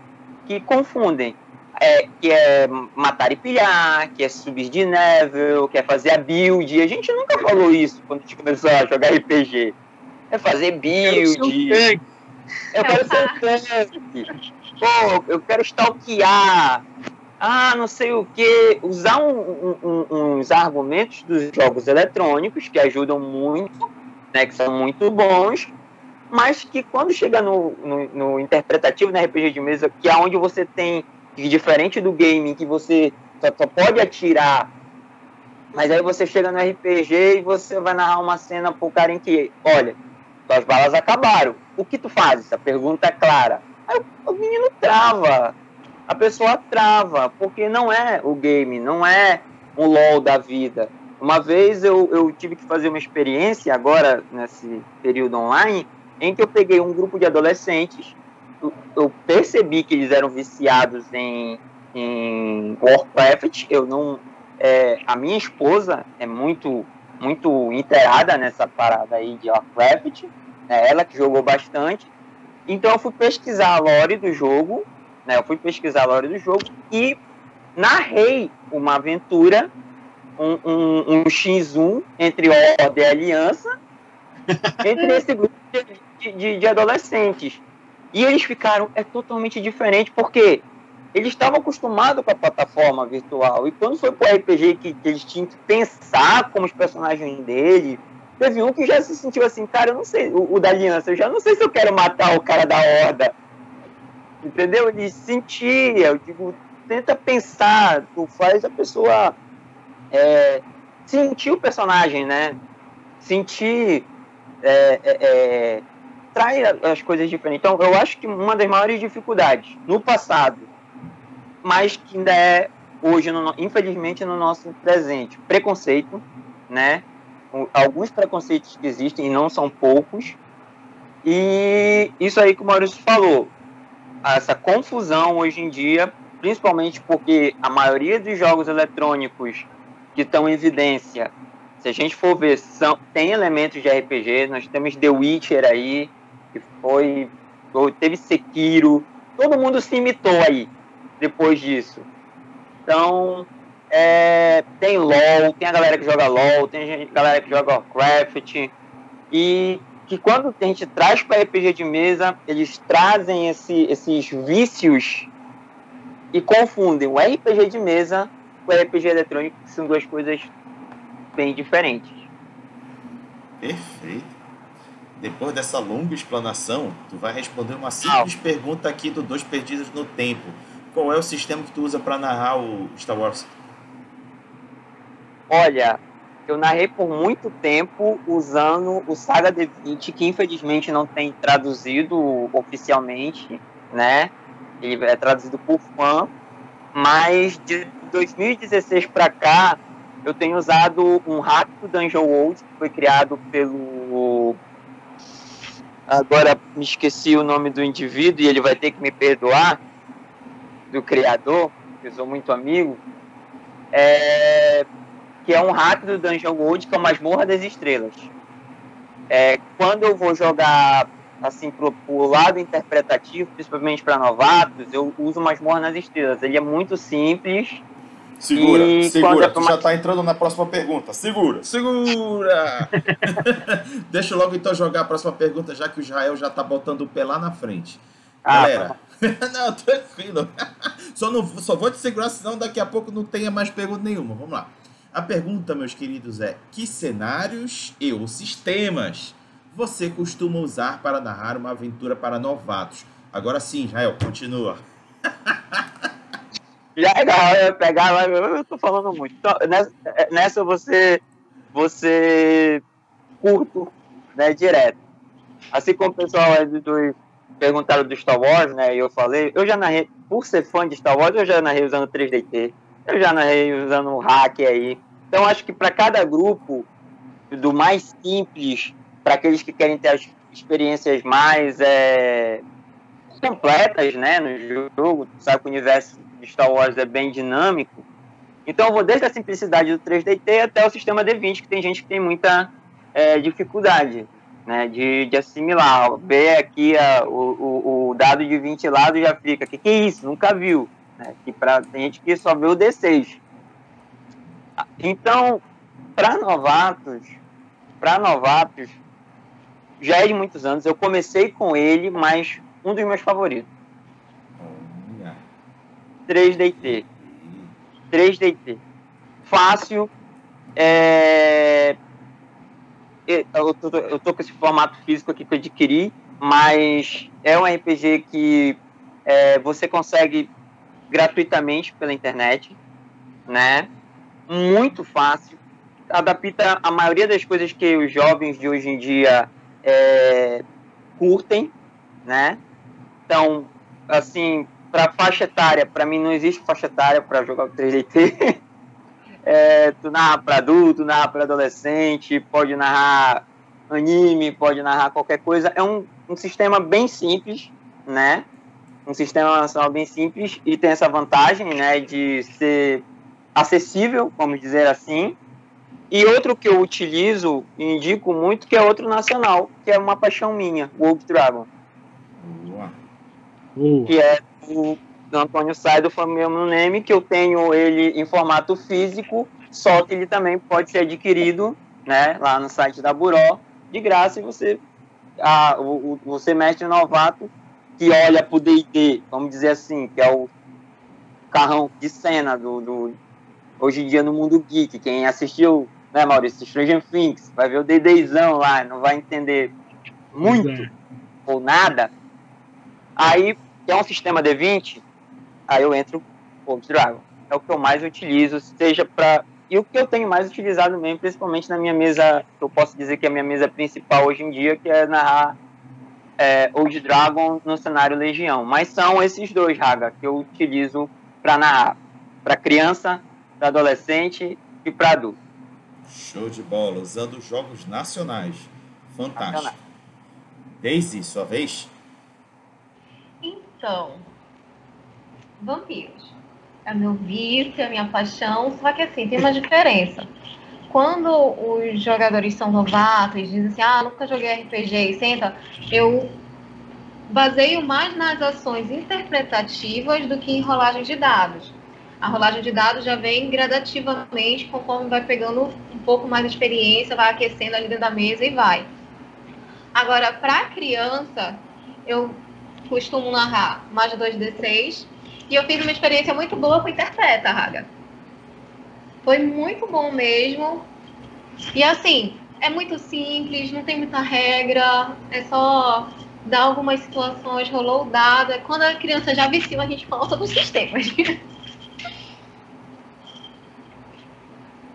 que confundem. Que é matar e pilhar, que é subir de level, que é fazer a build. A gente nunca falou isso quando a gente começou a jogar RPG. É fazer build. Eu quero ser um tanque. Pô, eu quero stalkear. Não sei o que. Usar uns argumentos dos jogos eletrônicos que ajudam muito, né, que são muito bons, mas que quando chega no interpretativo, na RPG de mesa, que é onde você tem, diferente do game, que você só pode atirar, mas aí você chega no RPG e você vai narrar uma cena pro cara em que, olha, suas balas acabaram. O que tu fazes? A pergunta é clara. Aí o menino trava. A pessoa trava, porque não é o game, não é um LOL da vida. Uma vez eu tive que fazer uma experiência, agora, nesse período online, em que eu peguei um grupo de adolescentes, eu percebi que eles eram viciados em Warcraft. A minha esposa é muito inteirada nessa parada aí de Warcraft, né? Ela que jogou bastante. Então eu fui pesquisar a lore do jogo, e narrei uma aventura, um X1 entre Horda e Aliança, entre esse grupo de adolescentes. E eles ficaram totalmente diferente, porque eles estavam acostumados com a plataforma virtual, e quando foi pro RPG que eles tinham que pensar como os personagens dele, teve um que já se sentiu assim, cara, eu não sei, o da Aliança, eu já não sei se eu quero matar o cara da Horda, entendeu? Ele sentia, eu digo, tenta pensar, tu faz a pessoa sentir o personagem, né? Sentir, trai as coisas diferentes. Então, eu acho que uma das maiores dificuldades no passado, mas que ainda é hoje, infelizmente, no nosso presente, preconceito, né? Alguns preconceitos que existem, e não são poucos, e isso aí que o Maurício falou, essa confusão hoje em dia, principalmente porque a maioria dos jogos eletrônicos que estão em evidência, se a gente for ver, tem elementos de RPG. Nós temos The Witcher aí, que teve Sekiro, todo mundo se imitou aí depois disso. Então, tem LOL, tem a galera que joga LOL, tem a galera que joga Warcraft, e que quando a gente traz para RPG de mesa, eles trazem esses vícios e confundem o RPG de mesa com o RPG eletrônico, que são duas coisas bem diferentes. Perfeito. Depois dessa longa explanação, tu vai responder uma simples pergunta aqui do Dois Perdidos no Tempo. Qual é o sistema que tu usa para narrar o Star Wars? Olha, eu narrei por muito tempo usando o Saga D20, que infelizmente não tem traduzido oficialmente, né? Ele é traduzido por fã, mas de 2016 para cá eu tenho usado um hack do Dungeon World, que foi criado pelo... Agora me esqueci o nome do indivíduo e ele vai ter que me perdoar, do criador, que eu sou muito amigo, que é um hack do Dungeon World, que é o Masmorra das Estrelas. Quando eu vou jogar assim pro lado interpretativo, principalmente para novatos, eu uso Masmorra nas Estrelas. Ele é muito simples. Segura, tu já tá entrando na próxima pergunta. Segura! Deixa eu logo então jogar a próxima pergunta, já que o Israel já tá botando o pé lá na frente. Galera, não, tranquilo. Só vou te segurar, senão daqui a pouco não tenha mais pergunta nenhuma. Vamos lá. A pergunta, meus queridos, é: que cenários ou sistemas você costuma usar para narrar uma aventura para novatos? Agora sim, Israel, continua. Legal, eu pegar lá, eu tô falando muito. Então, nessa você curto, né, direto. Assim como o pessoal perguntaram do Star Wars, né, e eu falei, eu já narrei, por ser fã de Star Wars, eu já narrei usando 3DT, eu já narrei usando o hack aí. Então acho que para cada grupo, do mais simples, para aqueles que querem ter as experiências mais completas, né, no jogo, sabe que o universo de Star Wars é bem dinâmico, então eu vou desde a simplicidade do 3DT até o sistema D20, que tem gente que tem muita dificuldade. né, de assimilar. Ver aqui o dado de 20 lados já fica, que é isso? Nunca viu. Né? Tem gente que só vê o D6. Então, para novatos, já é de muitos anos, eu comecei com ele, mas um dos meus favoritos. 3DT. Fácil. Eu tô com esse formato físico aqui que eu adquiri, mas é um RPG que você consegue gratuitamente pela internet, né? Muito fácil. Adapta a maioria das coisas que os jovens de hoje em dia curtem, né? Então, assim, para faixa etária, para mim não existe faixa etária para jogar o 3DT. Tu narra para adulto, narra para adolescente, pode narrar anime, pode narrar qualquer coisa. É um sistema bem simples, né? Um sistema nacional bem simples e tem essa vantagem, né, de ser acessível, vamos dizer assim. E outro que eu utilizo e indico muito, que é outro nacional, que é uma paixão minha, Wolf Dragon. Que é do Antônio Sai, do Família No Name, que eu tenho ele em formato físico, só que ele também pode ser adquirido, né, lá no site da Buró, de graça, e você mestre novato, que olha pro D&D, vamos dizer assim, que é o carrão de cena hoje em dia no mundo geek. Quem assistiu, né, Maurício, Stranger Things, vai ver o D&Dzão lá, não vai entender muito ou nada. Aí, que é um sistema D20, aí eu entro no Dragon. É o que eu mais utilizo, seja para... E o que eu tenho mais utilizado mesmo, principalmente na minha mesa, que eu posso dizer que é a minha mesa principal hoje em dia, que é narrar Old Dragon no cenário Legião. Mas são esses dois, Raga, que eu utilizo para narrar. Para criança, para adolescente e para adulto. Show de bola, usando jogos nacionais. Fantástico. Daisy, sua vez? Então, vampiros. É meu vício, é minha paixão, só que assim, tem uma diferença. Quando os jogadores são novatos, dizem assim, nunca joguei RPG e senta, eu baseio mais nas ações interpretativas do que em rolagem de dados. A rolagem de dados já vem gradativamente, conforme vai pegando um pouco mais de experiência, vai aquecendo ali dentro da mesa e vai. Agora, para criança, eu costumo narrar mais de 2D6, e eu fiz uma experiência muito boa com Interpreta, Raga. Foi muito bom mesmo. E assim, é muito simples, não tem muita regra, é só dar algumas situações, rolou o dado. Quando a criança já viciou, a gente fala sobre os sistemas.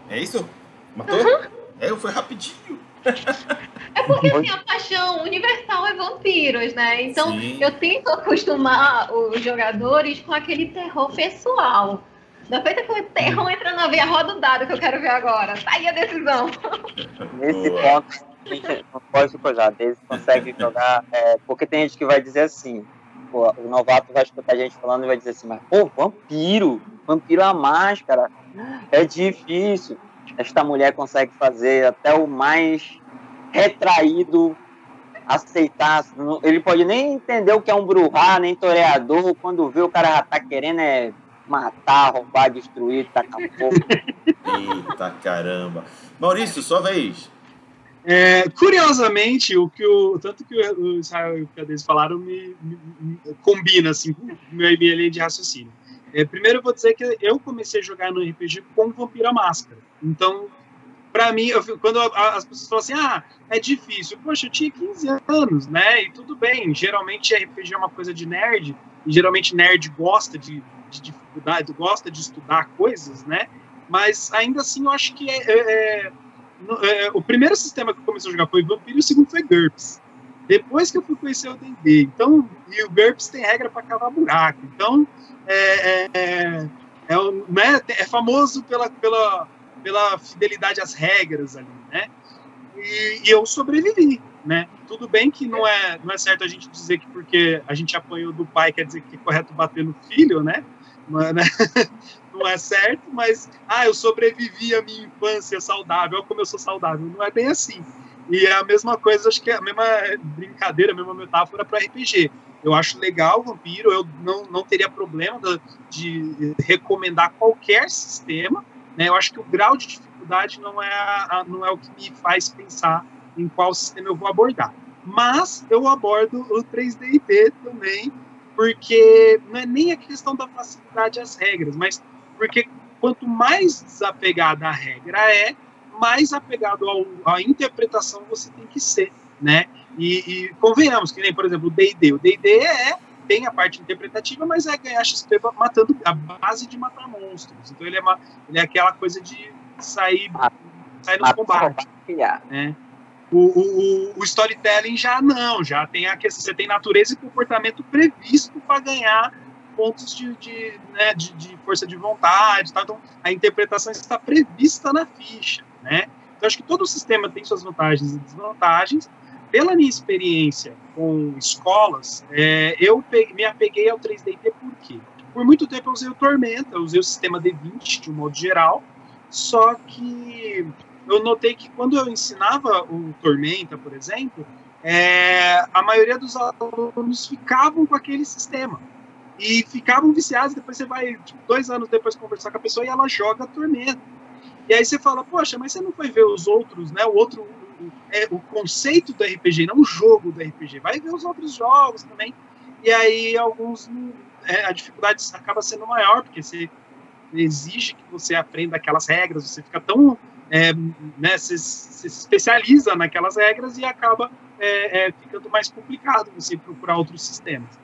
É isso? Matou? Foi rapidinho. É porque assim, a paixão universal é vampiros, né? Então, eu tento acostumar os jogadores com aquele terror pessoal. Da feita que o terror entra na veia, roda o dado que eu quero ver agora. Tá aí a decisão. Nesse ponto, a gente não pode coisar. Eles conseguem jogar... porque tem gente que vai dizer assim... Pô, o novato vai escutar a gente falando e vai dizer assim... Mas, vampiro a máscara. É difícil. Esta mulher consegue fazer até o mais retraído aceitar. Ele pode nem entender o que é um bruhá, nem toreador. Quando vê, o cara já tá querendo matar, roubar, destruir, tacar fogo. Eita caramba. Maurício, sua vez. Curiosamente, tanto que o Israel e o Cades falaram me combina assim, com minha linha de raciocínio. Primeiro eu vou dizer que eu comecei a jogar no RPG com Vampiro à Máscara. Então, pra mim, quando as pessoas falam assim, é difícil. Poxa, eu tinha 15 anos, né? E tudo bem. Geralmente RPG é uma coisa de nerd. E geralmente nerd gosta de dificuldade, gosta de estudar coisas, né? Mas ainda assim eu acho que o primeiro sistema que eu comecei a jogar foi Vampiro e o segundo foi GURPS. Depois que eu fui conhecer o D&D. Então, e o GURPS tem regra para cavar buraco. Então, é famoso pela fidelidade às regras ali, né? E eu sobrevivi, né? Tudo bem que não é certo a gente dizer que porque a gente apanhou do pai quer dizer que é correto bater no filho, né? Não é certo, mas eu sobrevivi à minha infância saudável, olha como eu sou saudável. Não é bem assim. E é a mesma coisa, acho que é a mesma brincadeira, a mesma metáfora para RPG. Eu acho legal o Vampiro, eu não teria problema de recomendar qualquer sistema, né? Eu acho que o grau de dificuldade não é o que me faz pensar em qual sistema eu vou abordar. Mas eu abordo o 3D&T também, porque não é nem a questão da facilidade às regras, mas porque quanto mais desapegada a regra mais apegado à interpretação você tem que ser, né? E convenhamos que nem, por exemplo, o D&D. O D&D tem a parte interpretativa, mas é ganhar XP matando a base de matar monstros. Então ele é aquela coisa de sair no combate. Né? O storytelling já tem a questão, você tem natureza e comportamento previsto para ganhar pontos de força de vontade, tá? Então a interpretação está prevista na ficha, né? Então acho que todo sistema tem suas vantagens e desvantagens. Pela minha experiência com escolas, eu me apeguei ao 3D&T por quê? Por muito tempo eu usei o Tormenta, eu usei o sistema D20 de um modo geral, só que eu notei que quando eu ensinava o Tormenta, por exemplo, a maioria dos alunos ficavam com aquele sistema. E ficavam viciados, depois você vai, 2 anos depois, conversar com a pessoa e ela joga Tormenta. E aí você fala, poxa, mas você não foi ver os outros, né? O conceito do RPG, não o jogo do RPG. Vai ver os outros jogos também. E aí alguns, a dificuldade acaba sendo maior, porque você exige que você aprenda aquelas regras, você fica tão... você se especializa naquelas regras e acaba ficando mais complicado você procurar outros sistemas.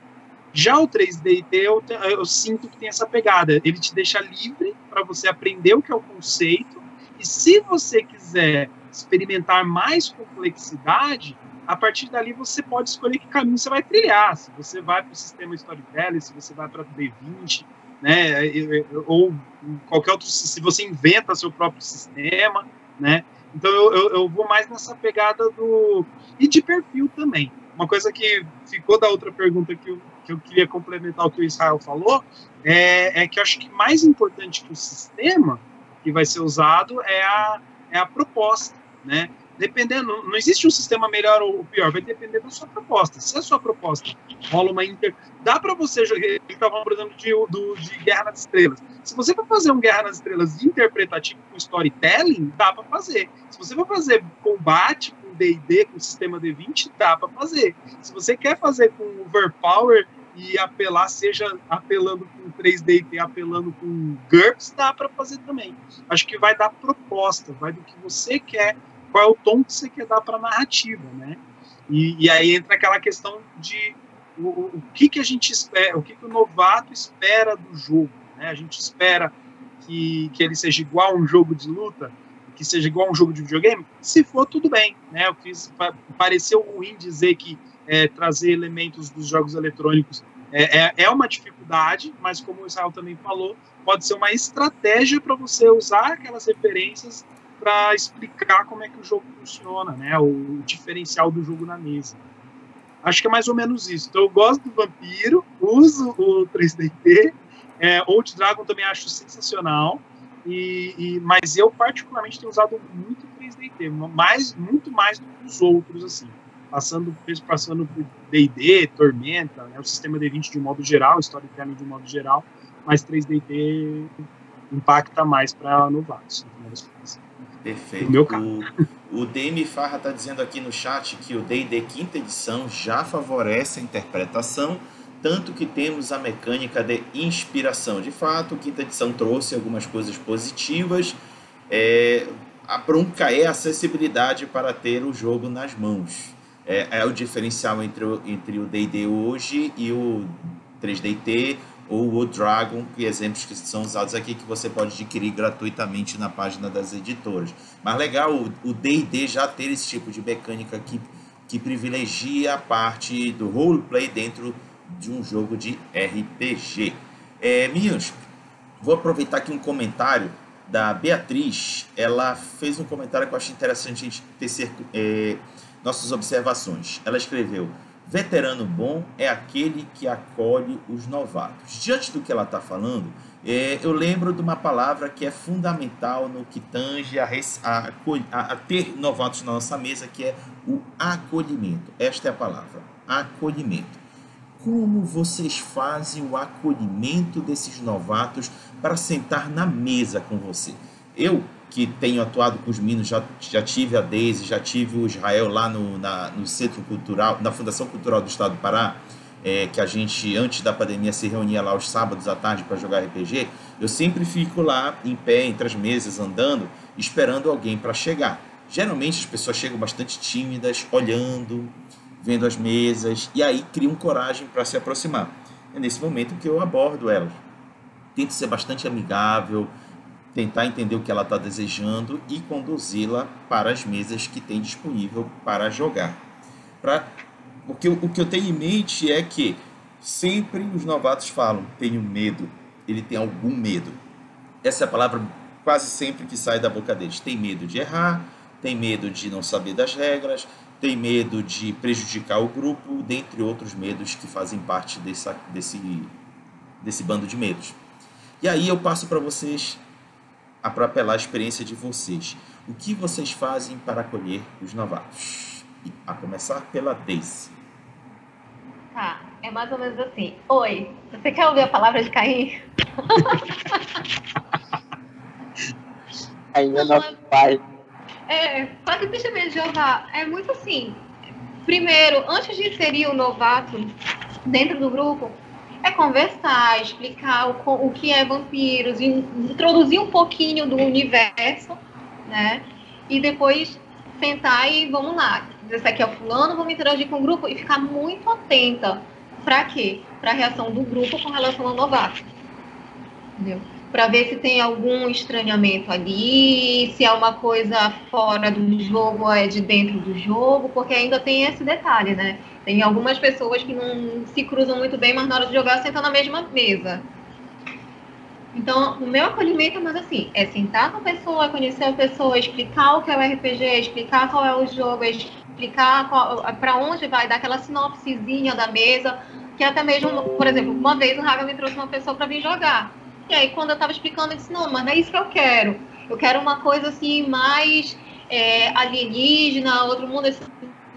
Já o 3D&T, eu sinto que tem essa pegada. Ele te deixa livre para você aprender o que é o conceito. E se você quiser experimentar mais complexidade, a partir dali você pode escolher que caminho você vai trilhar. Se você vai para o sistema Storytelling, se você vai para o D20, né, ou qualquer outro, se você inventa seu próprio sistema, né? Então eu vou mais nessa pegada e de perfil também. Uma coisa que ficou da outra pergunta que eu queria complementar o que o Israel falou, é que eu acho que mais importante que o sistema que vai ser usado é a proposta, né? Dependendo, não existe um sistema melhor ou pior, vai depender da sua proposta. Se a sua proposta rola uma dá para você jogar, ele estava por exemplo de Guerra nas Estrelas. Se você for fazer um Guerra nas Estrelas interpretativo com storytelling, dá para fazer. Se você for fazer combate com D&D, com sistema D20, dá para fazer. Se você quer fazer com overpower e apelar, seja apelando com 3D e apelando com GURPS, dá para fazer também. Acho que vai dar proposta, vai do que você quer, qual é o tom que você quer dar para a narrativa, né? E aí entra aquela questão de o que a gente espera, o que o novato espera do jogo, né? A gente espera que ele seja igual a um jogo de luta, que seja igual a um jogo de videogame. Se for, tudo bem, né? Pareceu ruim dizer que trazer elementos dos jogos eletrônicos é uma dificuldade, mas como o Israel também falou, pode ser uma estratégia para você usar aquelas referências para explicar como é que o jogo funciona, né? O diferencial do jogo na mesa. Acho que é mais ou menos isso. Então eu gosto do Vampiro, uso o 3D&T, Old Dragon também acho sensacional, mas eu particularmente tenho usado muito o 3D&T, muito mais do que os outros, assim. Passando por D&D, Tormenta, né, o sistema D20 de um modo geral, Storytelling de um modo geral, mas 3D&T impacta mais para novatos. Perfeito. No meu caso. O DM Farra está dizendo aqui no chat que o D&D 5ª edição já favorece a interpretação, tanto que temos a mecânica de inspiração. De fato, a 5ª edição trouxe algumas coisas positivas. A bronca é a acessibilidade para ter o jogo nas mãos. É o diferencial entre o D&D hoje e o 3D&T ou o Dragon, que exemplos que são usados aqui, que você pode adquirir gratuitamente na página das editoras. Mas legal o D&D já ter esse tipo de mecânica que privilegia a parte do roleplay dentro de um jogo de RPG. Meninos, vou aproveitar aqui um comentário da Beatriz. Ela fez um comentário que eu acho interessante a gente tecer nossas observações. Ela escreveu: Veterano bom é aquele que acolhe os novatos. Diante do que ela está falando, eu lembro de uma palavra que é fundamental no que tange a ter novatos na nossa mesa, que é o acolhimento. Esta é a palavra, acolhimento. Como vocês fazem o acolhimento desses novatos para sentar na mesa com você? Eu, que tenho atuado com os meninos, já tive a Deise, já tive o Israel lá no Centro Cultural, na Fundação Cultural do Estado do Pará, que a gente, antes da pandemia, se reunia lá aos sábados à tarde para jogar RPG. Eu sempre fico lá em pé, entre as mesas, andando, esperando alguém para chegar. Geralmente as pessoas chegam bastante tímidas, olhando, vendo as mesas, e aí criam coragem para se aproximar. É nesse momento que eu abordo elas. Tento ser bastante amigável, tentar entender o que ela está desejando e conduzi-la para as mesas que tem disponível para jogar. O que eu tenho em mente é que sempre os novatos falam, tenho medo, ele tem algum medo. Essa é a palavra quase sempre que sai da boca deles. Tem medo de errar, tem medo de não saber das regras, tem medo de prejudicar o grupo, dentre outros medos que fazem parte desse bando de medos. E aí eu passo para vocês, para apelar a experiência de vocês. O que vocês fazem para acolher os novatos? A começar pela Deise. Tá, é mais ou menos assim. Oi, você quer ouvir a palavra de Caim? Aí é nosso pai. Quase testemunha de Jeová. É muito assim. Primeiro, antes de inserir o novato dentro do grupo, é conversar, explicar o que é vampiros, introduzir um pouquinho do universo, né? E depois sentar e vamos lá. Esse aqui é o fulano, vamos interagir com o grupo e ficar muito atenta. Para quê? Para a reação do grupo com relação ao novato. Entendeu? Para ver se tem algum estranhamento ali, se é uma coisa fora do jogo ou é de dentro do jogo, porque ainda tem esse detalhe, né? Tem algumas pessoas que não se cruzam muito bem, mas na hora de jogar sentam na mesma mesa. Então, o meu acolhimento é mais assim, é sentar com a pessoa, conhecer a pessoa, explicar o que é o RPG, explicar qual é o jogo, explicar para onde vai, dar aquela sinopsezinha da mesa, que até mesmo, por exemplo, uma vez o Raga me trouxe uma pessoa para vir jogar. E aí, quando eu estava explicando, eu disse, não, mas não é isso que eu quero. Eu quero uma coisa assim, mais alienígena, outro mundo.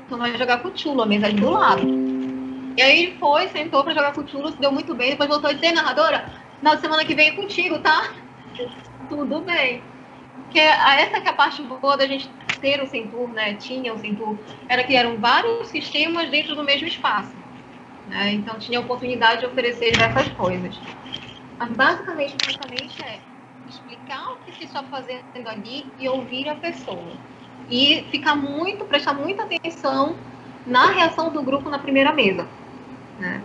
Então vai jogar com o Chulo, a mesa ali do lado. E aí ele foi, sentou para jogar com o Chulo, se deu muito bem, depois voltou a dizer, narradora, na semana que vem é contigo, tá? Tudo bem. Porque essa que é a parte boa da gente ter o Centur, né? Tinha o Centur, era que eram vários sistemas dentro do mesmo espaço. Né? Então tinha a oportunidade de oferecer diversas coisas. Mas basicamente é explicar o que se está fazendo ali e ouvir a pessoa. E prestar muita atenção na reação do grupo na primeira mesa. Né?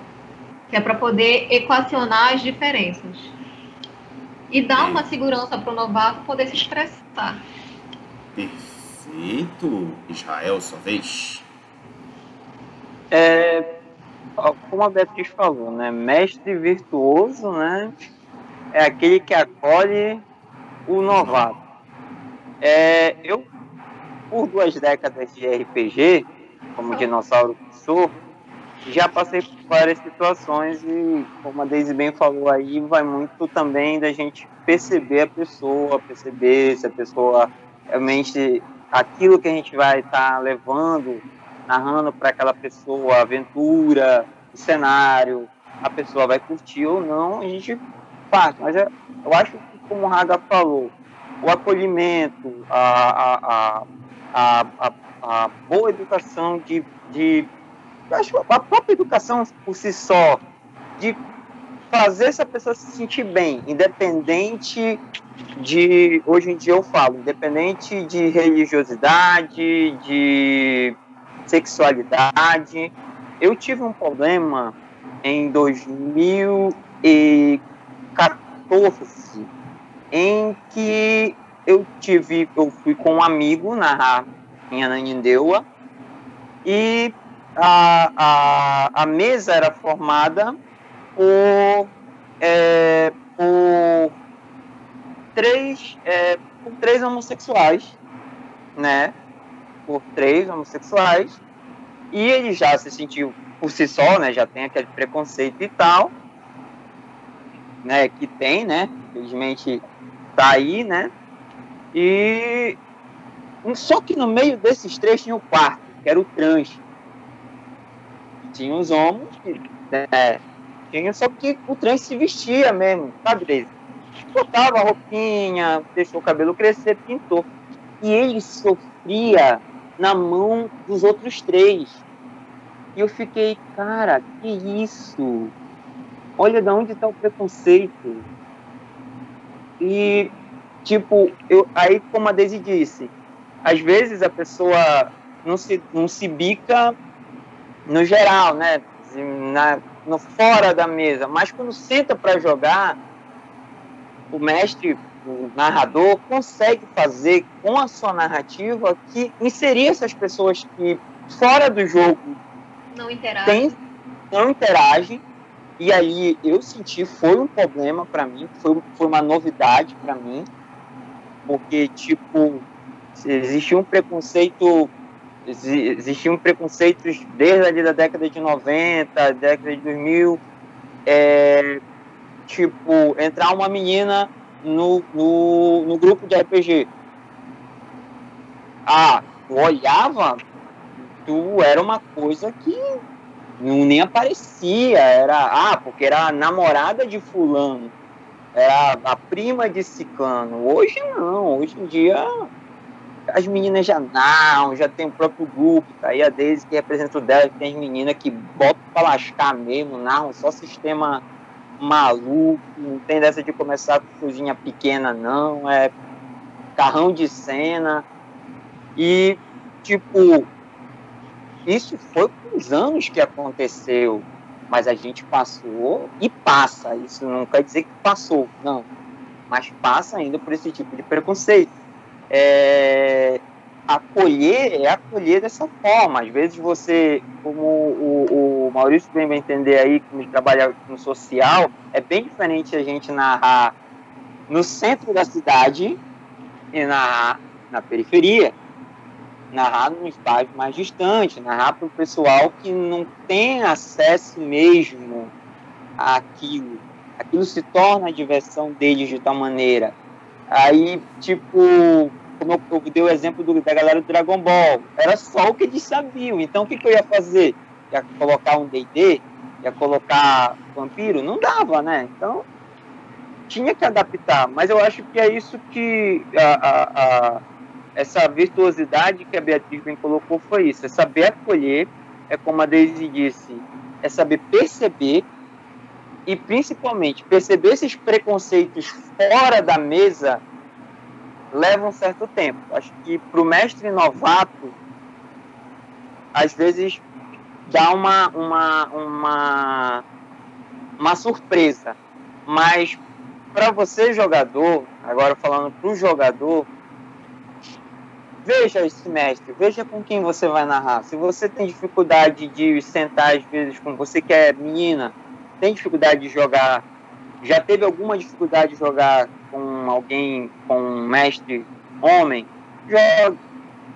Que é para poder equacionar as diferenças. E dar uma segurança para o novato poder se expressar. Perfeito. Israel, sua vez. Como a Beatriz falou, né? Mestre virtuoso, né? É aquele que acolhe o novato. Eu, por 2 décadas de RPG, como dinossauro que sou, já passei por várias situações e, como a Deise bem falou aí, vai muito também da gente perceber a pessoa, perceber se a pessoa realmente, aquilo que a gente vai estar levando, narrando para aquela pessoa a aventura, o cenário, a pessoa vai curtir ou não, a gente faz. Mas eu acho que, como o Raga falou, o acolhimento, a boa educação eu acho a própria educação por si só, de fazer essa pessoa se sentir bem, independente de, hoje em dia eu falo, independente de religiosidade, de sexualidade. Eu tive um problema em 2014, em que eu fui com um amigo narrar em Ananindeua e a mesa era formada por três homossexuais, né? Por 3 homossexuais, e ele já se sentiu por si só, né, já tem aquele preconceito e tal, né, que tem, né, infelizmente tá aí, né, e só que no meio desses três tinha o quarto, que era o trans. Tinha os homens, né, tinha, só que o trans se vestia mesmo, sabe, Deise? Botava a roupinha, deixou o cabelo crescer, pintou. E ele sofria na mão dos outros três. E eu fiquei, cara, que isso? Olha de onde está o preconceito. E, tipo, aí como a Deise disse, às vezes a pessoa não se bica no geral, né? Fora da mesa. Mas quando senta para jogar, o mestre, o narrador, consegue fazer com a sua narrativa que inserir essas pessoas que fora do jogo não interagem. E aí eu senti, foi um problema para mim, foi uma novidade para mim, porque, tipo, existiam preconceitos desde ali da década de 90, década de 2000, tipo, entrar uma menina no grupo de RPG. Tu olhava, tu era uma coisa que nem aparecia, porque era a namorada de fulano, era a prima de ciclano. Hoje não, hoje em dia as meninas já tem o próprio grupo, tá aí a Deise que representa o dela, tem as meninas que botam pra lascar mesmo, não, só sistema maluco, não tem dessa de começar com coisinha pequena, não, é carrão de cena. E, tipo, isso foi por uns anos que aconteceu, mas a gente passou e passa, isso não quer dizer que passou, não, mas passa ainda por esse tipo de preconceito. Acolher dessa forma. Às vezes você, como o Maurício bem vai entender aí, como ele trabalha no social, é bem diferente a gente narrar no centro da cidade e narrar na periferia, narrar num estágio mais distante, narrar para o pessoal que não tem acesso mesmo àquilo. Aquilo se torna a diversão deles de tal maneira. Aí, tipo, como eu dei o exemplo da galera do Dragon Ball, era só o que eles sabiam. Então, o que eu ia fazer? Ia colocar um D&D? Ia colocar vampiro? Não dava, né? Então, tinha que adaptar. Mas eu acho que é isso que essa virtuosidade que a Beatriz bem colocou foi isso. É saber acolher, é como a Deise disse, é saber perceber e, principalmente, perceber esses preconceitos fora da mesa leva um certo tempo. Acho que para o mestre novato, às vezes dá uma surpresa. Mas para você, jogador, agora falando para o jogador, veja esse mestre, veja com quem você vai narrar. Se você tem dificuldade de sentar, às vezes, com você que é menina, tem dificuldade de jogar, já teve alguma dificuldade de jogar com alguém, com um mestre homem, joga,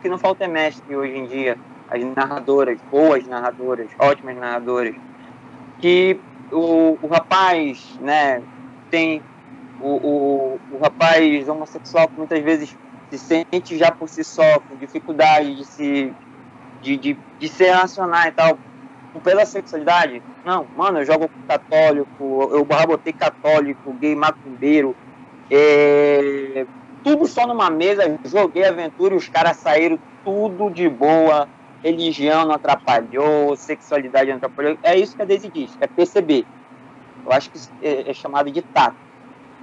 que não falta é mestre hoje em dia, as narradoras, boas narradoras, ótimas narradoras, que o rapaz, né, tem o rapaz homossexual que muitas vezes se sente já por si só, com dificuldade de se relacionar e tal, pela sexualidade. Não, mano, eu jogo com católico, eu botei católico, gay, macumbeiro, tudo só numa mesa, joguei aventura e os caras saíram tudo de boa, religião não atrapalhou, sexualidade não atrapalhou. É isso que a Deise diz, é perceber. Eu acho que é chamado de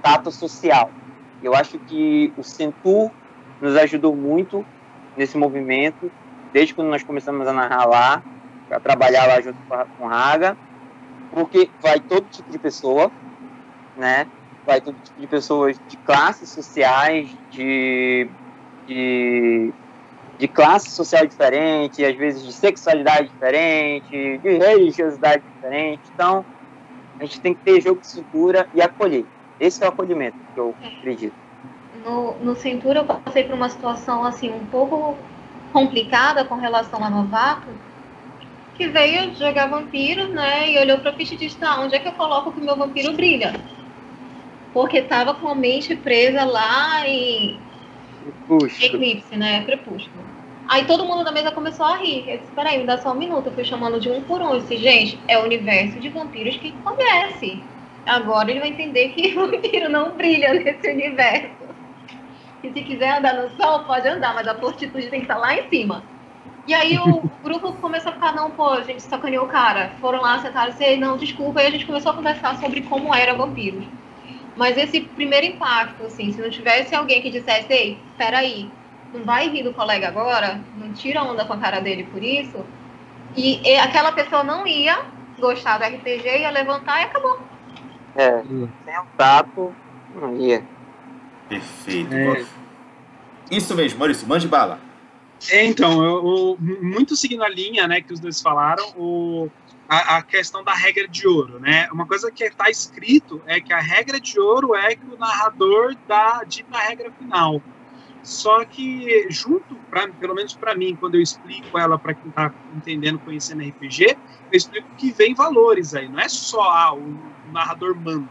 tato social. Eu acho que o Centur nos ajudou muito nesse movimento, desde quando nós começamos a narrar lá, a trabalhar lá junto com o Raga, porque vai todo tipo de pessoa, né? Vai todo tipo de pessoas de classes sociais, de classe social diferente, às vezes de sexualidade diferente, de religiosidade diferente. Então, a gente tem que ter jogo de cintura e acolher. Esse é o acolhimento que eu acredito. No Cintura eu passei por uma situação assim um pouco complicada com relação a novato, que veio jogar vampiros, né? E olhou pra ficha e disse, tá, onde é que eu coloco que o meu vampiro brilha? Porque tava com a mente presa lá em Eclipse, né? Crepúsculo. Aí todo mundo da mesa começou a rir. Eu disse, peraí, me dá só um minuto. Eu fui chamando de um por um. Eu disse, gente, é o universo de vampiros que conhece. Agora ele vai entender que vampiro não brilha nesse universo. E se quiser andar no sol, pode andar, mas a fortitude tem que estar lá em cima. E aí o grupo começou a ficar, não, pô, a gente sacaneou o cara. Foram lá, sentaram, assim, não, desculpa. Aí a gente começou a conversar sobre como era vampiros. Mas esse primeiro impacto, assim, se não tivesse alguém que dissesse, ei, peraí, não vai rir do colega agora, não tira onda com a cara dele por isso, e aquela pessoa não ia gostar do RPG, ia levantar e acabou. Sem o tato, não ia. Perfeito. Isso mesmo, Maurício, mande bala. Então, muito seguindo a linha, né, que os dois falaram, a questão da regra de ouro, né? Uma coisa que está escrito é que a regra de ouro é que o narrador dita a regra final. Só que pelo menos para mim, quando eu explico ela para quem está entendendo, conhecendo RPG, eu explico que vem valores aí. Não é só o narrador manda,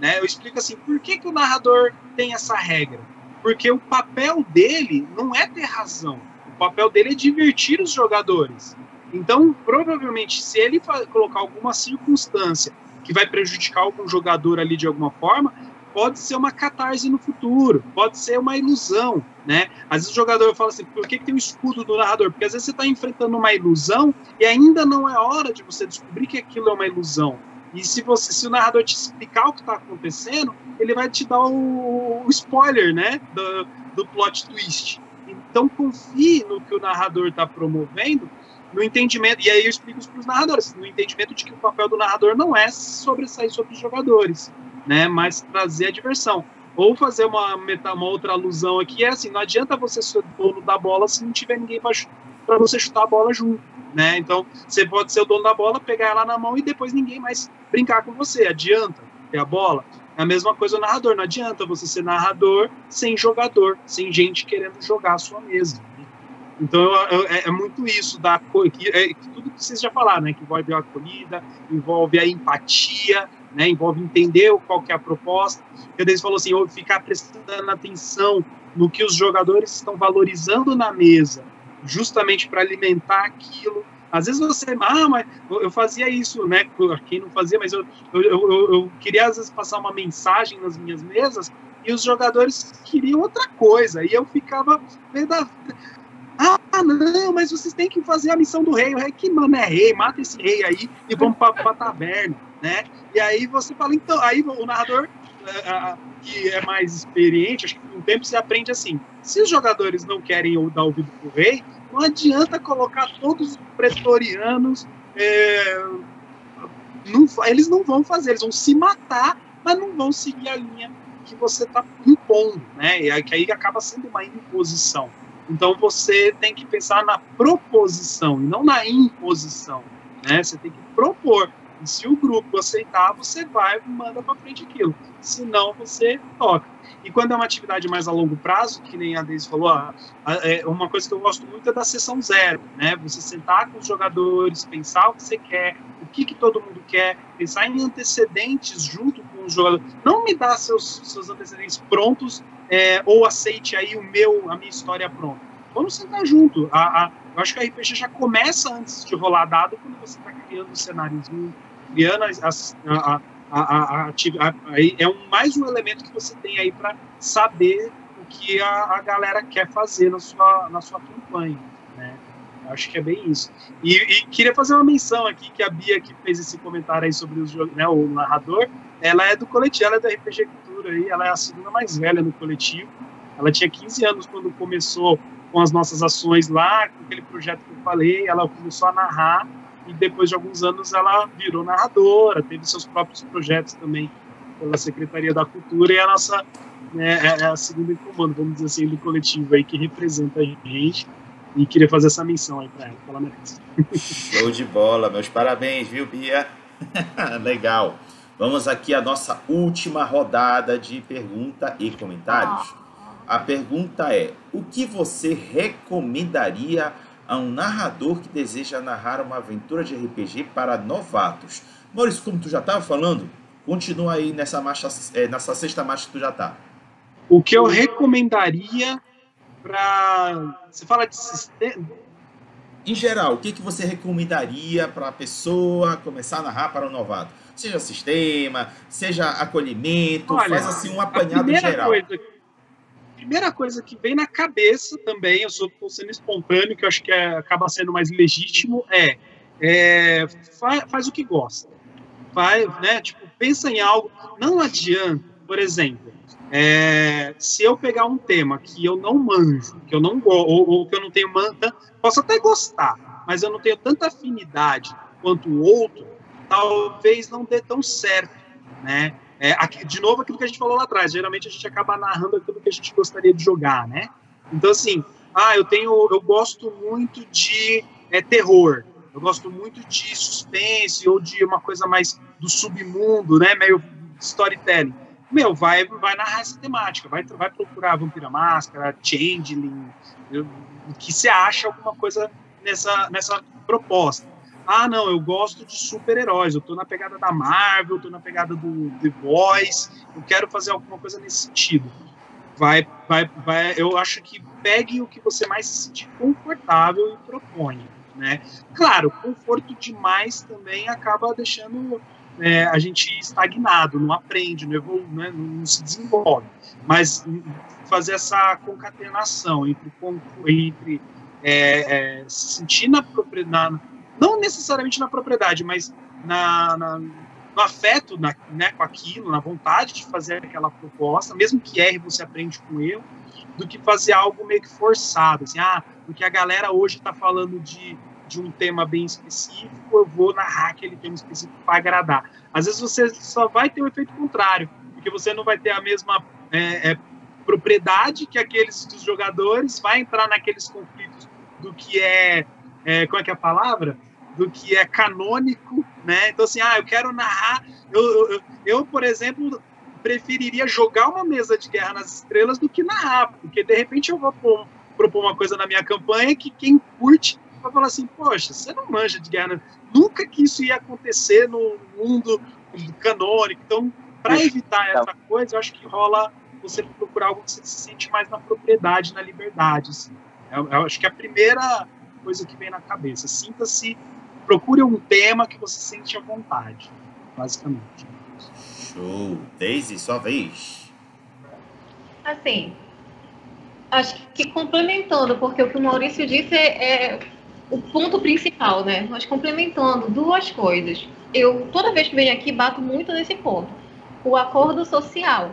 né? Eu explico assim, por que o narrador tem essa regra? Porque o papel dele não é ter razão. O papel dele é divertir os jogadores. Então, provavelmente, se ele colocar alguma circunstância que vai prejudicar algum jogador ali de alguma forma, pode ser uma catarse no futuro, pode ser uma ilusão, né? Às vezes o jogador fala assim, por que tem um escudo do narrador? Porque às vezes você está enfrentando uma ilusão e ainda não é hora de você descobrir que aquilo é uma ilusão. E se o narrador te explicar o que está acontecendo, ele vai te dar o spoiler, né? Do plot twist. Então confie no que o narrador está promovendo, no entendimento, e aí eu explico isso para os narradores, no entendimento de que o papel do narrador não é sobressair sobre os jogadores, né, mas trazer a diversão. Ou fazer uma outra alusão aqui, é assim, não adianta você ser dono da bola se não tiver ninguém para você chutar a bola junto, né? Então, você pode ser o dono da bola, pegar ela na mão e depois ninguém mais brincar com você. Adianta ter a bola? É a mesma coisa o narrador, não adianta você ser narrador sem jogador, sem gente querendo jogar a sua mesa. Então é muito isso tudo que vocês já falaram, né? Que envolve a acolhida, envolve a empatia, né? Envolve entender qual que é a proposta. O Denis falou assim, ficar prestando atenção no que os jogadores estão valorizando na mesa, justamente para alimentar aquilo. Às vezes você, mas eu fazia isso, né? Quem não fazia, mas eu queria às vezes passar uma mensagem nas minhas mesas e os jogadores queriam outra coisa e eu ficava meio não, mas vocês têm que fazer a missão do rei. O rei, que mano é rei? Mata esse rei aí e vamos pra taberna, né? E aí você fala, então, aí o narrador, que é mais experiente, acho que com o tempo você aprende assim, se os jogadores não querem dar ouvido pro rei, não adianta colocar todos os pretorianos, eles não vão fazer, eles vão se matar, mas não vão seguir a linha que você está impondo, né? E aí acaba sendo uma imposição. Então você tem que pensar na proposição e não na imposição, né? Você tem que propor. E se o grupo aceitar, você vai e manda para frente aquilo. Se não, você toca. E quando é uma atividade mais a longo prazo, que nem a Deise falou, uma coisa que eu gosto muito é da sessão zero, né? Você sentar com os jogadores, pensar o que você quer, o que todo mundo quer, pensar em antecedentes junto com os jogadores. Não me dá seus antecedentes prontos, ou aceite aí a minha história pronta. Vamos sentar junto. Eu acho que a RPG já começa antes de rolar dado, quando você está criando um cenáriozinho, criando mais um elemento que você tem aí para saber o que a galera quer fazer na sua campanha, né? Eu acho que é bem isso. E queria fazer uma menção aqui, que a Bia, que fez esse comentário aí sobre o narrador, ela é do coletivo, ela é do RPG Cultura, aí, ela é a segunda mais velha no coletivo. Ela tinha 15 anos quando começou com as nossas ações lá, com aquele projeto que eu falei, ela começou a narrar, e depois de alguns anos ela virou narradora, teve seus próprios projetos também pela Secretaria da Cultura, e a nossa, é a segunda em comando, vamos dizer assim, do coletivo aí, que representa a gente, e queria fazer essa menção aí para ela, que ela merece. Show de bola, meus parabéns, viu, Bia? Legal. Vamos aqui à nossa última rodada de pergunta e comentários. A pergunta é: o que você recomendaria a um narrador que deseja narrar uma aventura de RPG para novatos. Maurício, como tu já estava falando, continua aí nessa marcha, nessa sexta marcha que tu já está. O que eu recomendaria para... Você fala de sistema? Em geral, o que você recomendaria para a pessoa começar a narrar para o novato? Seja sistema, seja acolhimento, olha, faz assim um apanhado geral. Primeira coisa que vem na cabeça também, eu estou sendo espontâneo, que eu acho que acaba sendo mais legítimo, faz o que gosta. Né? Tipo, pensa em algo, não adianta, por exemplo, se eu pegar um tema que eu não manjo, que eu não ou que eu não tenho posso até gostar, mas eu não tenho tanta afinidade quanto o outro, talvez não dê tão certo, né? De novo, aquilo que a gente falou lá atrás, geralmente a gente acaba narrando aquilo que a gente gostaria de jogar, né? Então, assim, eu gosto muito de terror, eu gosto muito de suspense ou de uma coisa mais do submundo, né? Meio storytelling. Vai narrar essa temática, vai procurar Vampira Máscara, Changeling, que você acha alguma coisa nessa proposta. Não, eu gosto de super-heróis, eu tô na pegada da Marvel, eu tô na pegada do The Boys, eu quero fazer alguma coisa nesse sentido. Eu acho que pegue o que você mais se sentir confortável e proponha, né? Claro, conforto demais também acaba deixando a gente estagnado, não aprende, não evolui, né, não se desenvolve. Mas fazer essa concatenação entre se sentir na propriedade, não necessariamente na propriedade, mas no afeto né, com aquilo, na vontade de fazer aquela proposta, mesmo que erre, você aprende com erro, do que fazer algo meio que forçado, assim, porque a galera hoje está falando de um tema bem específico, eu vou narrar aquele tema específico para agradar. Às vezes você só vai ter o efeito contrário, porque você não vai ter a mesma propriedade que aqueles dos jogadores, vai entrar naqueles conflitos do que como é que é a palavra? Do que é canônico, né? Então, assim, eu quero narrar... Eu, por exemplo, preferiria jogar uma mesa de Guerra nas Estrelas do que narrar, porque, de repente, eu vou propor uma coisa na minha campanha que quem curte vai falar assim, poxa, você não manja de Guerra... Nunca que isso ia acontecer no mundo canônico. Então, para evitar essa coisa, eu acho que rola você procurar algo que você se sente mais na propriedade, na liberdade, assim. Eu acho que a primeira coisa que vem na cabeça, procure um tema que você sente à vontade, basicamente. Show! Daisy, sua vez. Assim, acho que complementando, porque o que o Maurício disse é o ponto principal, né? Mas complementando duas coisas. Eu, toda vez que venho aqui, bato muito nesse ponto. O acordo social,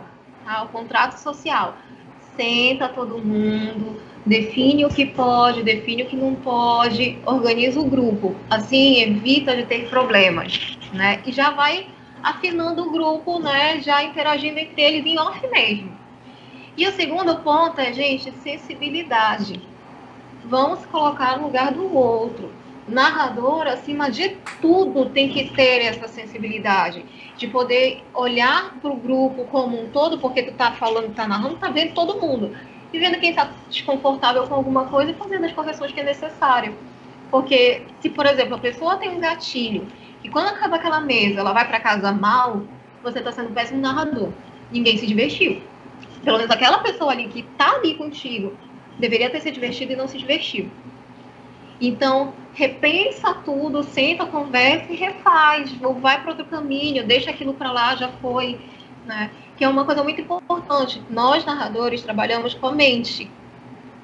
o contrato social. Senta todo mundo, define o que pode, define o que não pode, organiza o grupo. Assim, evita de ter problemas, né? E já vai afinando o grupo, né? Já interagindo entre eles em off mesmo. E o segundo ponto é, gente, sensibilidade. Vamos se colocar no lugar do outro. Narrador, acima de tudo, tem que ter essa sensibilidade de poder olhar para o grupo como um todo, porque tu tá falando, tá narrando, tá vendo todo mundo. E vendo quem está desconfortável com alguma coisa e fazendo as correções que é necessário. Porque se, por exemplo, a pessoa tem um gatilho e quando acaba aquela mesa, ela vai para casa mal, você está sendo um péssimo narrador. Ninguém se divertiu. Pelo menos aquela pessoa ali que está ali contigo deveria ter se divertido e não se divertiu. Então, repensa tudo, senta, conversa e refaz. Ou vai para outro caminho, deixa aquilo para lá, já foi, né? Que é uma coisa muito importante. Nós, narradores, trabalhamos com a mente,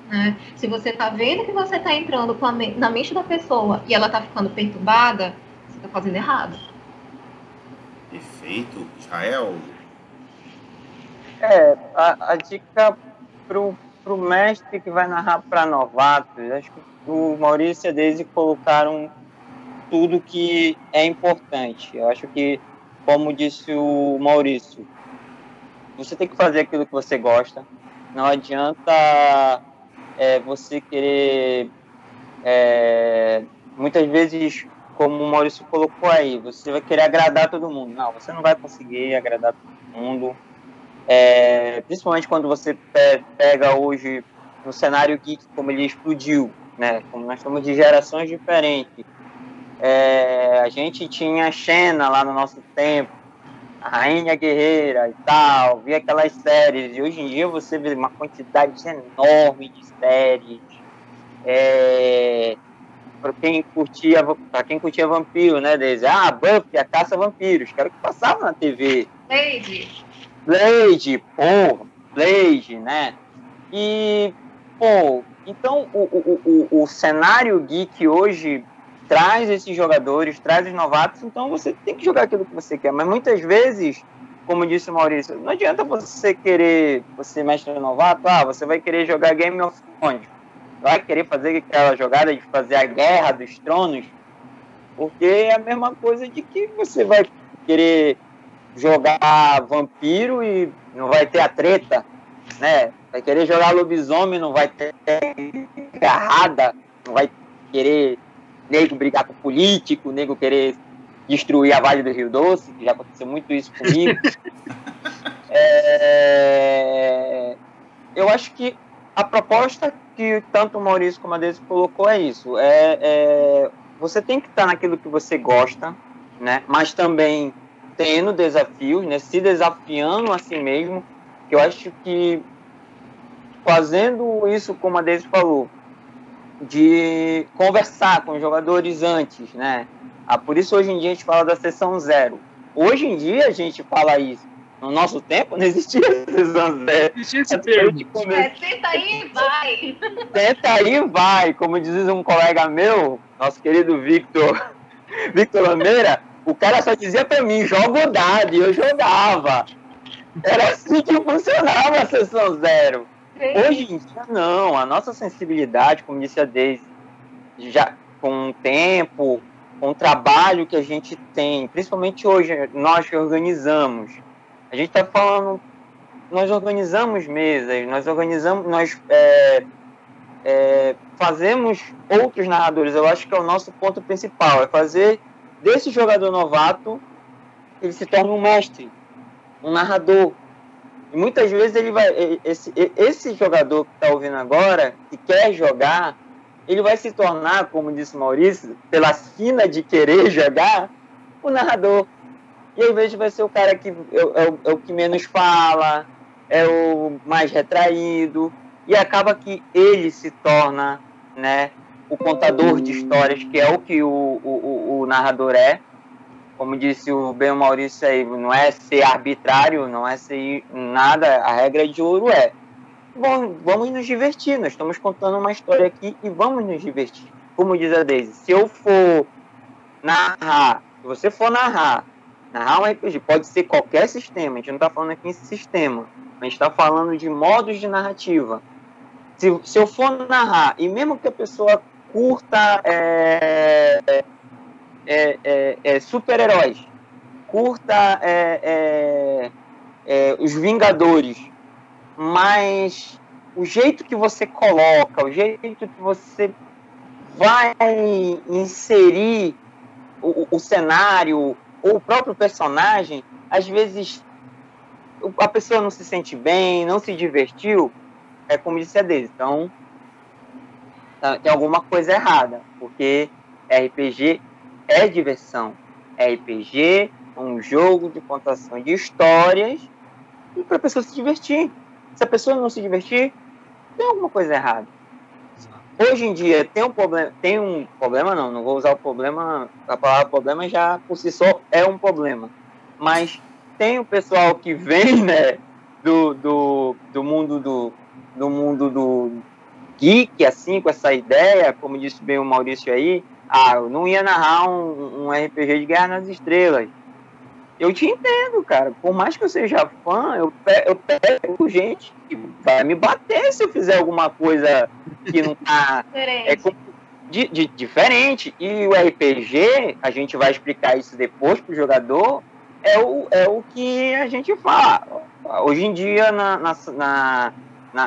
né? Se você está vendo que você está entrando na mente da pessoa e ela está ficando perturbada, você está fazendo errado. Perfeito. Israel? A dica pro mestre que vai narrar para novatos, acho que o Maurício e a Daisy colocaram tudo que é importante. Eu acho que, como disse o Maurício, você tem que fazer aquilo que você gosta. Não adianta você querer... muitas vezes, como o Maurício colocou aí, você vai querer agradar todo mundo. Não, você não vai conseguir agradar todo mundo. Principalmente quando você pega hoje no cenário geek, como ele explodiu, né? Como nós somos de gerações diferentes. A gente tinha Xena lá no nosso tempo, a Rainha Guerreira e tal, via aquelas séries, e hoje em dia você vê uma quantidade enorme de séries. Para quem curtia vampiro, né? Desde, Buffy, a caça a vampiros, que era o que passava na TV. Blade, Blade, né? E, então o cenário geek hoje traz esses jogadores, traz os novatos, então você tem que jogar aquilo que você quer. Mas muitas vezes, como disse o Maurício, não adianta você querer, você mestre novato, você vai querer jogar Game of Thrones, vai querer fazer aquela jogada de fazer a Guerra dos Tronos, porque é a mesma coisa de que você vai querer jogar vampiro e não vai ter a treta, né? Vai querer jogar lobisomem, não vai ter agarrada, não vai querer nego brigar com político, nego querer destruir a Vale do Rio Doce, que já aconteceu muito isso comigo. Eu acho que a proposta que tanto o Maurício como a Deise colocou é isso. Você tem que estar naquilo que você gosta, né? Mas também tendo desafios, né? Se desafiando a si mesmo. Eu acho que fazendo isso, como a Deise falou, de conversar com os jogadores antes, né? Por isso hoje em dia a gente fala da sessão zero. Hoje em dia a gente fala isso. No nosso tempo não existia sessão zero. Existia esse termo. Senta aí e vai. Senta aí e vai. Como diz um colega meu, nosso querido Victor Lameira, o cara só dizia pra mim, joga o dado, e eu jogava. Era assim que funcionava a sessão zero. Hoje em dia, não. A nossa sensibilidade, como disse a Deise, já com o tempo, com o trabalho que a gente tem, principalmente hoje, nós que organizamos, a gente está falando, nós organizamos mesas, nós fazemos outros narradores. Eu acho que é o nosso ponto principal, é fazer desse jogador novato, ele se torne um mestre, um narrador. E muitas vezes ele vai, esse jogador que está ouvindo agora, que quer jogar, ele vai se tornar, como disse o Maurício, pela sina de querer jogar, o narrador. E às vezes vai ser o cara que é o que menos fala, é o mais retraído, e acaba que ele se torna, né, o contador de histórias, que é o que o narrador é. Como disse o Maurício aí, não é ser arbitrário, não é ser nada, a regra de ouro é: bom, vamos nos divertir, nós estamos contando uma história aqui e vamos nos divertir. Como diz a Deise, se eu for narrar, se você for narrar um RPG, pode ser qualquer sistema, a gente não está falando aqui em sistema, a gente está falando de modos de narrativa. Se eu for narrar, e mesmo que a pessoa curta super-heróis, curta os Vingadores, mas o jeito que você coloca, o jeito que você vai inserir o cenário ou o próprio personagem, às vezes a pessoa não se sente bem, não se divertiu, é como disse a Deise. Então tem alguma coisa errada, porque RPG é diversão. RPG é um jogo de contação de histórias e para a pessoa se divertir. Se a pessoa não se divertir, tem alguma coisa errada. Hoje em dia tem um problema, não vou usar o problema, a palavra problema já por si só é um problema, mas tem o pessoal que vem, né, do mundo do geek, assim, com essa ideia, como disse bem o Maurício aí, eu não ia narrar um RPG de Guerra nas Estrelas. Eu te entendo, cara. Por mais que eu seja fã, eu pego gente que vai me bater se eu fizer alguma coisa que não tá diferente. E o RPG, a gente vai explicar isso depois pro jogador, é o que a gente fala. Hoje em dia,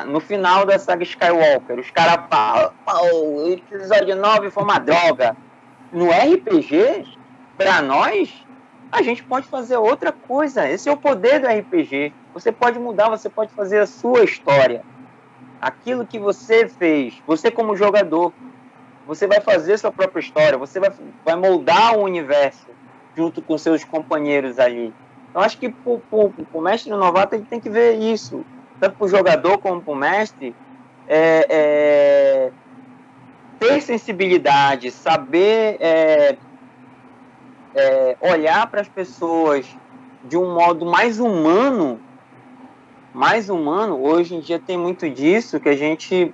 no final da saga Skywalker, os caras falam, o episódio 9 foi uma droga. No RPG, pra nós, a gente pode fazer outra coisa. Esse é o poder do RPG. Você pode mudar, você pode fazer a sua história. Aquilo que você fez, você como jogador. você vai fazer sua própria história, você vai moldar o universo junto com seus companheiros ali. Então, acho que o mestre novato ele tem que ver isso, tanto para o jogador como para o mestre, ter sensibilidade, saber olhar para as pessoas de um modo mais humano. Hoje em dia tem muito disso, que a gente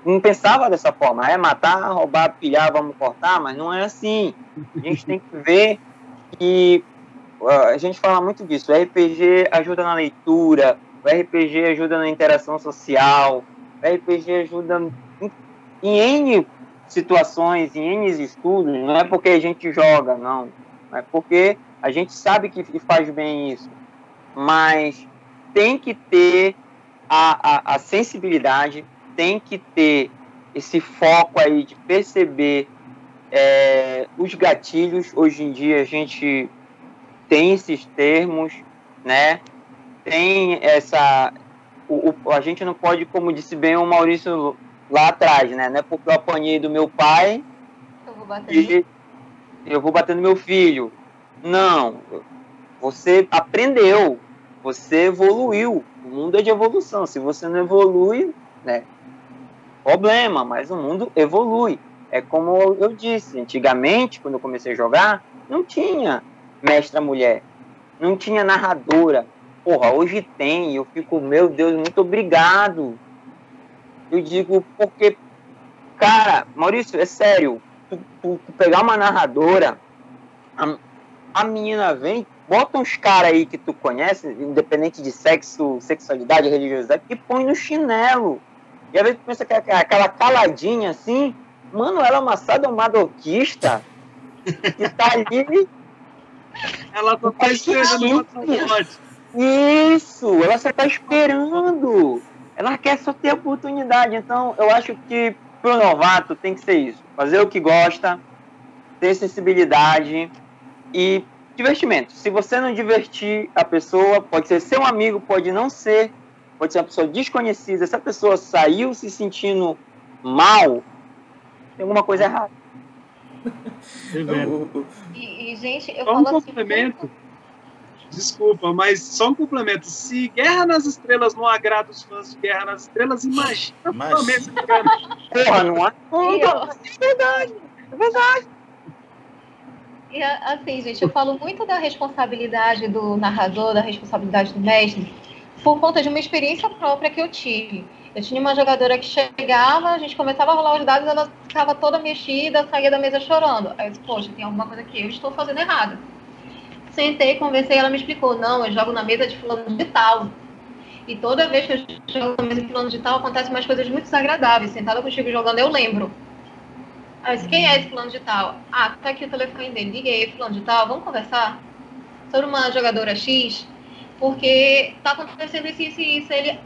não pensava dessa forma. Matar, roubar, pilhar, vamos cortar, mas não é assim. A gente tem que ver que a gente fala muito disso. O RPG ajuda na leitura, o RPG ajuda na interação social, o RPG ajuda em N situações, em N estudos. Não é porque a gente joga, não. É porque a gente sabe que faz bem isso. Mas tem que ter a sensibilidade, tem que ter esse foco aí de perceber os gatilhos. Hoje em dia a gente tem esses termos, né? Tem essa... a gente não pode, como disse bem o Maurício lá atrás, né? Não é porque eu apanhei do meu pai eu vou bater no meu filho. Não. Você aprendeu. Você evoluiu. O mundo é de evolução. Se você não evolui, né? Problema, mas o mundo evolui. É como eu disse, antigamente, quando eu comecei a jogar, não tinha mestra mulher, não tinha narradora. Porra, hoje tem. Eu fico, meu Deus, muito obrigado. Eu digo, porque, cara, Maurício, é sério, tu pegar uma narradora, a menina vem, bota uns caras aí que tu conhece, independente de sexo, sexualidade, religiosidade, e põe no chinelo. E às vezes tu pensa que aquela caladinha assim, mano, ela é uma sadomasoquista que tá ali. Ela só tá esperando uma Isso, ela só tá esperando. Ela quer só ter oportunidade. Então, eu acho que pro novato tem que ser isso. Fazer o que gosta, ter sensibilidade e divertimento. Se você não divertir a pessoa, pode ser seu amigo, pode não ser, pode ser uma pessoa desconhecida. Se a pessoa saiu se sentindo mal, tem alguma coisa errada. E gente, eu só falo um complemento. Desculpa, mas só um complemento. Se Guerra nas Estrelas não agrada os fãs de Guerra nas Estrelas, imagina o mesmo cara. Porra, não é? É verdade. É verdade. E assim, gente, eu falo muito da responsabilidade do narrador, da responsabilidade do mestre, por conta de uma experiência própria que eu tive. Eu tinha uma jogadora que chegava, a gente começava a rolar os dados, ela ficava toda mexida, saía da mesa chorando. Aí eu disse, poxa, tem alguma coisa que eu estou fazendo errado. Sentei, conversei, ela me explicou, não, eu jogo na mesa de fulano de tal. E toda vez que eu jogo na mesa de fulano de tal, acontecem umas coisas muito desagradáveis. Sentada contigo jogando, eu lembro. Aí eu disse, quem é esse fulano de tal? Ah, tá aqui o telefone dele. Liguei, fulano de tal, vamos conversar? Sobre uma jogadora X, porque tá acontecendo isso. Ele,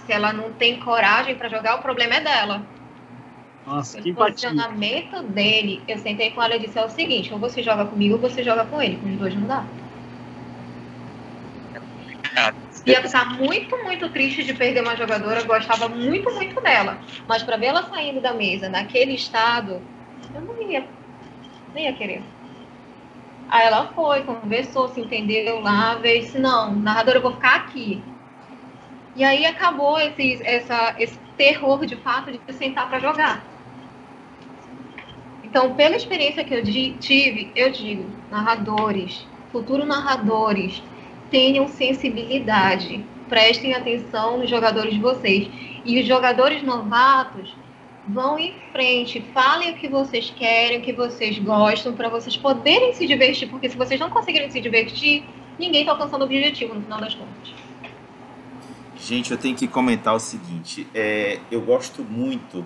se ela não tem coragem para jogar, o problema é dela. Nossa, que empatia. O posicionamento dele, eu sentei com ela e disse, é o seguinte, ou você joga comigo ou você joga com ele, com os dois não dá. Ia ficar muito, muito triste de perder uma jogadora, gostava muito, muito dela, mas para ver ela saindo da mesa naquele estado, eu não ia, nem ia querer. Aí ela foi, conversou, se entendeu lá, veio e disse, não, narradora, eu vou ficar aqui. E aí acabou esse terror de fato de sentar para jogar. Então, pela experiência que eu tive, eu digo, narradores, futuros narradores, tenham sensibilidade, prestem atenção nos jogadores de vocês. E os jogadores novatos vão em frente, falem o que vocês querem, o que vocês gostam, para vocês poderem se divertir, porque se vocês não conseguirem se divertir, ninguém está alcançando o objetivo no final das contas. Gente, eu tenho que comentar o seguinte, eu gosto muito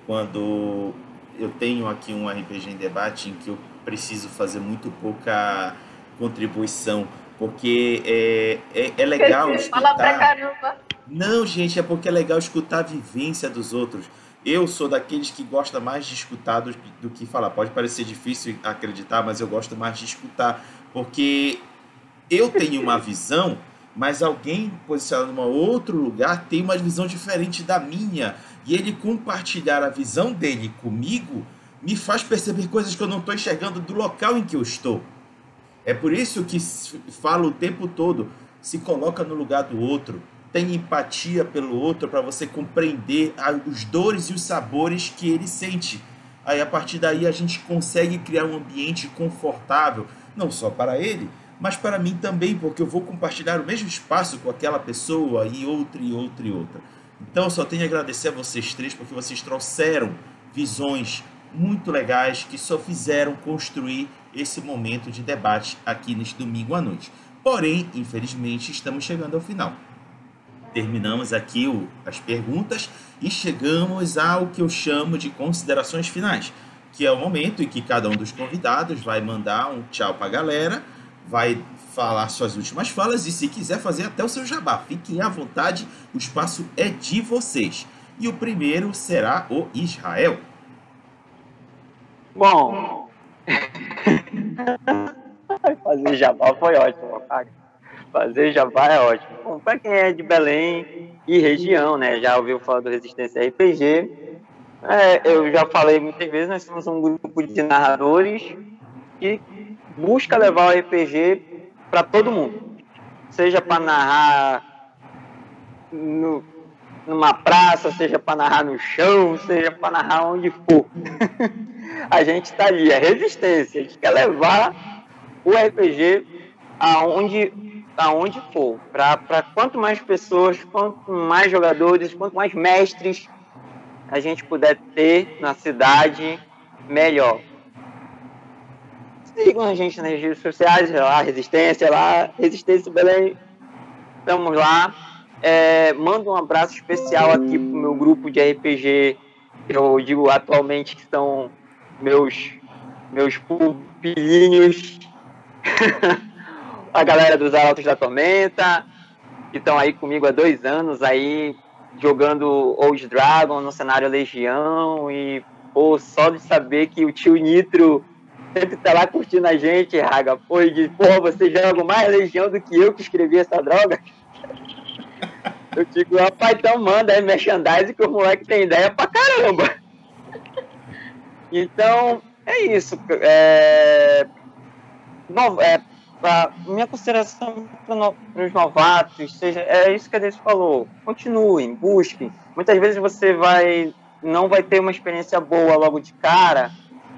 quando eu tenho aqui um RPG em debate em que eu preciso fazer muito pouca contribuição, porque é legal escutar... Fala pra caramba. Não, gente, é porque é legal escutar a vivência dos outros. Eu sou daqueles que gosta mais de escutar do que falar. Pode parecer difícil acreditar, mas eu gosto mais de escutar, porque eu tenho uma visão mas alguém posicionado em um outro lugar tem uma visão diferente da minha, e ele compartilhar a visão dele comigo me faz perceber coisas que eu não estou enxergando do local em que eu estou. É por isso que falo o tempo todo, se coloca no lugar do outro, tem empatia pelo outro para você compreender os dores e os sabores que ele sente. Aí a partir daí a gente consegue criar um ambiente confortável, não só para ele, mas para mim também, porque eu vou compartilhar o mesmo espaço com aquela pessoa e outra e outra e outra. Então eu só tenho a agradecer a vocês três, porque vocês trouxeram visões muito legais que só fizeram construir esse momento de debate aqui neste domingo à noite. Porém, infelizmente, estamos chegando ao final. Terminamos aqui as perguntas e chegamos ao que eu chamo de considerações finais, que é o momento em que cada um dos convidados vai mandar um tchau para a galera, vai falar suas últimas falas e, se quiser, fazer até o seu jabá. Fiquem à vontade, o espaço é de vocês. E o primeiro será o Israel. Bom, fazer jabá foi ótimo, cara. Fazer jabá é ótimo. Bom, para quem é de Belém e região, né, já ouviu falar do Resistência RPG, eu já falei muitas vezes, nós somos um grupo de narradores que busca levar o RPG para todo mundo. Seja para narrar numa praça, seja para narrar no chão, seja para narrar onde for. A gente está ali, a Resistência. A gente quer levar o RPG aonde for. Para quanto mais pessoas, quanto mais jogadores, quanto mais mestres a gente puder ter na cidade, melhor. Sigam a gente nas redes sociais, Resistência Belém. Estamos lá. Mando um abraço especial aqui pro meu grupo de RPG, que eu digo atualmente que são meus pupilinhos. A galera dos Arautos da Tormenta, que estão aí comigo há 2 anos, aí jogando Old Dragon no cenário Legião, e pô, só de saber que o tio Nitro sempre tá lá curtindo a gente, Raga, pô, e diz, pô, você joga mais Legião do que eu que escrevi essa droga. Eu digo, rapaz, então manda aí merchandising que o moleque tem ideia pra caramba. Então, é isso. Minha consideração para os novatos, é isso que a Deus falou. Continuem, busquem. Muitas vezes você não vai ter uma experiência boa logo de cara,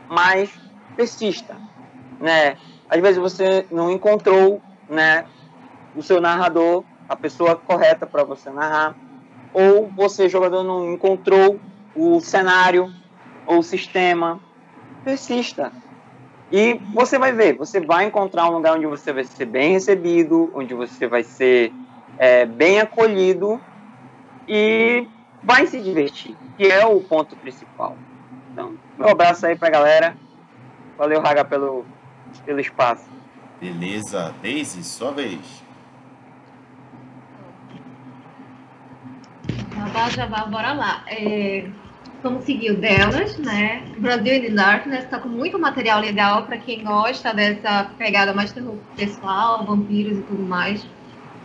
mas persista, né? Às vezes você não encontrou, né, o seu narrador, a pessoa correta para você narrar, ou você, jogador, não encontrou o cenário ou o sistema. Persista. E você vai ver, você vai encontrar um lugar onde você vai ser bem recebido, onde você vai ser bem acolhido e vai se divertir, que é o ponto principal. Então, meu abraço aí pra galera. Valeu, Raga, pelo espaço. Beleza. Daisy, sua vez. Jabá, bora lá. Vamos seguir o delas, né? Brasil in the Darkness tá com muito material legal para quem gosta dessa pegada mais terror pessoal, vampiros e tudo mais.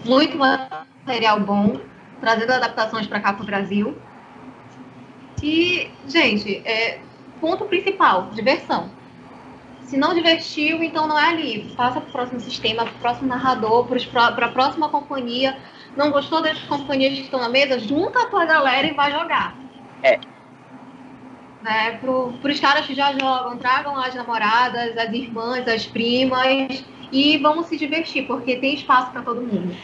Muito material bom, trazendo adaptações para cá pro Brasil. E, gente, ponto principal, diversão. Se não divertiu, então não é ali. Passa pro próximo sistema, pro próximo narrador, pra próxima companhia. Não gostou das companhias que estão na mesa? Junta a tua galera e vai jogar. Para os caras que já jogam, tragam as namoradas, as irmãs, as primas e vamos se divertir, porque tem espaço para todo mundo.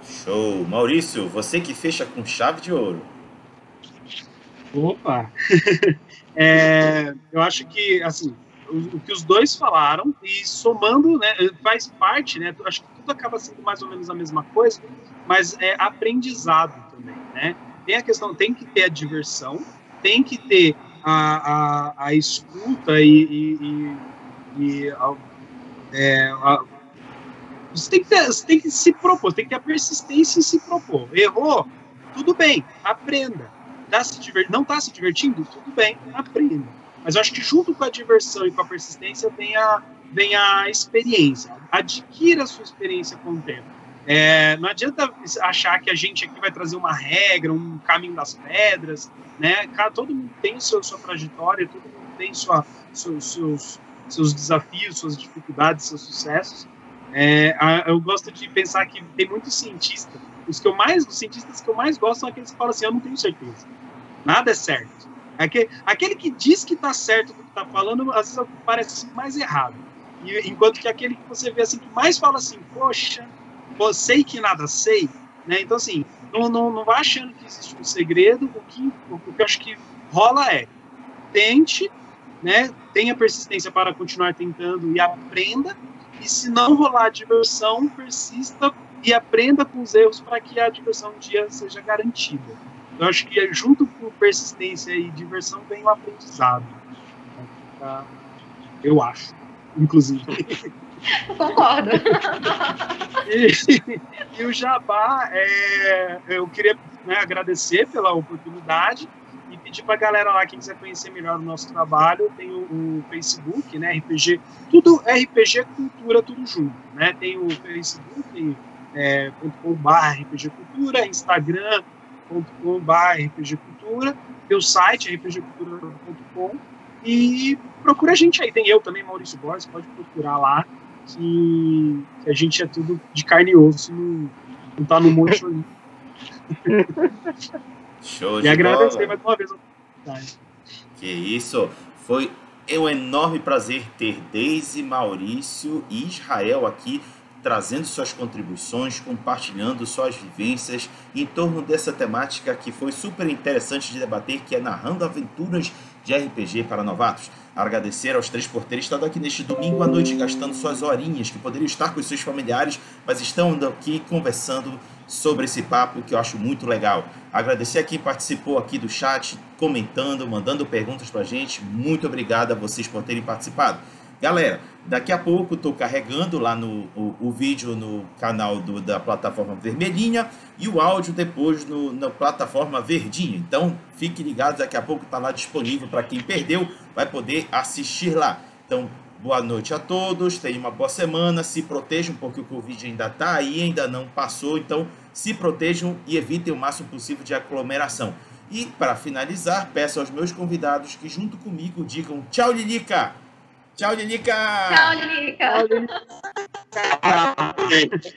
Show! Maurício, você que fecha com chave de ouro. Opa! Eu acho que, assim, o que os dois falaram, e somando, né, faz parte, né, acho que tudo acaba sendo mais ou menos a mesma coisa, mas é aprendizado também, né? Tem a questão, tem que ter a diversão, tem que ter a escuta você tem que se propor, tem que ter a persistência em se propor. Errou? Tudo bem, aprenda. Não está se divertindo? Tudo bem, aprenda. Mas eu acho que junto com a diversão e com a persistência vem a experiência. Adquira a sua experiência com o tempo. Não adianta achar que a gente aqui vai trazer uma regra, um caminho das pedras, né? Todo mundo tem sua trajetória, todo mundo tem seus desafios, suas dificuldades, seus sucessos. Eu gosto de pensar que tem muitos cientistas. Os cientistas que eu mais gosto são aqueles que falam assim: eu não tenho certeza, nada é certo. Aquele que diz que está certo do que está falando, às vezes parece mais errado. Enquanto que aquele que você vê assim, que mais fala assim: poxa, sei que nada sei, né? Então, assim, não vá achando que existe um segredo. O que eu acho que rola tente, né? Tenha persistência para continuar tentando e aprenda. E se não rolar diversão, persista e aprenda com os erros para que a diversão um dia seja garantida. Eu acho que junto com persistência e diversão vem o aprendizado. Eu acho, inclusive. Eu concordo. E o Jabá, eu queria, né, agradecer pela oportunidade e pedir para a galera lá, quem quiser conhecer melhor o nosso trabalho, tem o Facebook, né, RPG, tudo RPG Cultura, tudo junto, né, tem o Facebook, .com/RPG Cultura, Instagram.com/RPG Cultura, tem o site rpgcultura.com e procura a gente aí, tem eu também, Maurício Borges, pode procurar lá, que a gente é tudo de carne e osso, não tá no monte ali. Show de E agradecer bola. mais uma vez a oportunidade. Que isso, foi um enorme prazer ter Deise, Maurício e Israel aqui, trazendo suas contribuições, compartilhando suas vivências em torno dessa temática que foi super interessante de debater, que é narrando aventuras de RPG para novatos. Agradecer aos três por terem estado aqui neste domingo à noite, gastando suas horinhas, que poderiam estar com os seus familiares, mas estão aqui conversando sobre esse papo que eu acho muito legal. Agradecer a quem participou aqui do chat, comentando, mandando perguntas pra gente. Muito obrigado a vocês por terem participado. Galera, daqui a pouco estou carregando lá o vídeo no canal da plataforma vermelhinha e o áudio depois na plataforma verdinha. Então, fiquem ligados, daqui a pouco está lá disponível para quem perdeu, vai poder assistir lá. Então, boa noite a todos, tenham uma boa semana, se protejam porque o Covid ainda está aí, ainda não passou, então se protejam e evitem o máximo possível de aglomeração. E, para finalizar, peço aos meus convidados que junto comigo digam tchau, Lilica! Tchau, Lilica! Tchau, Lilica! Tchau, Lilica.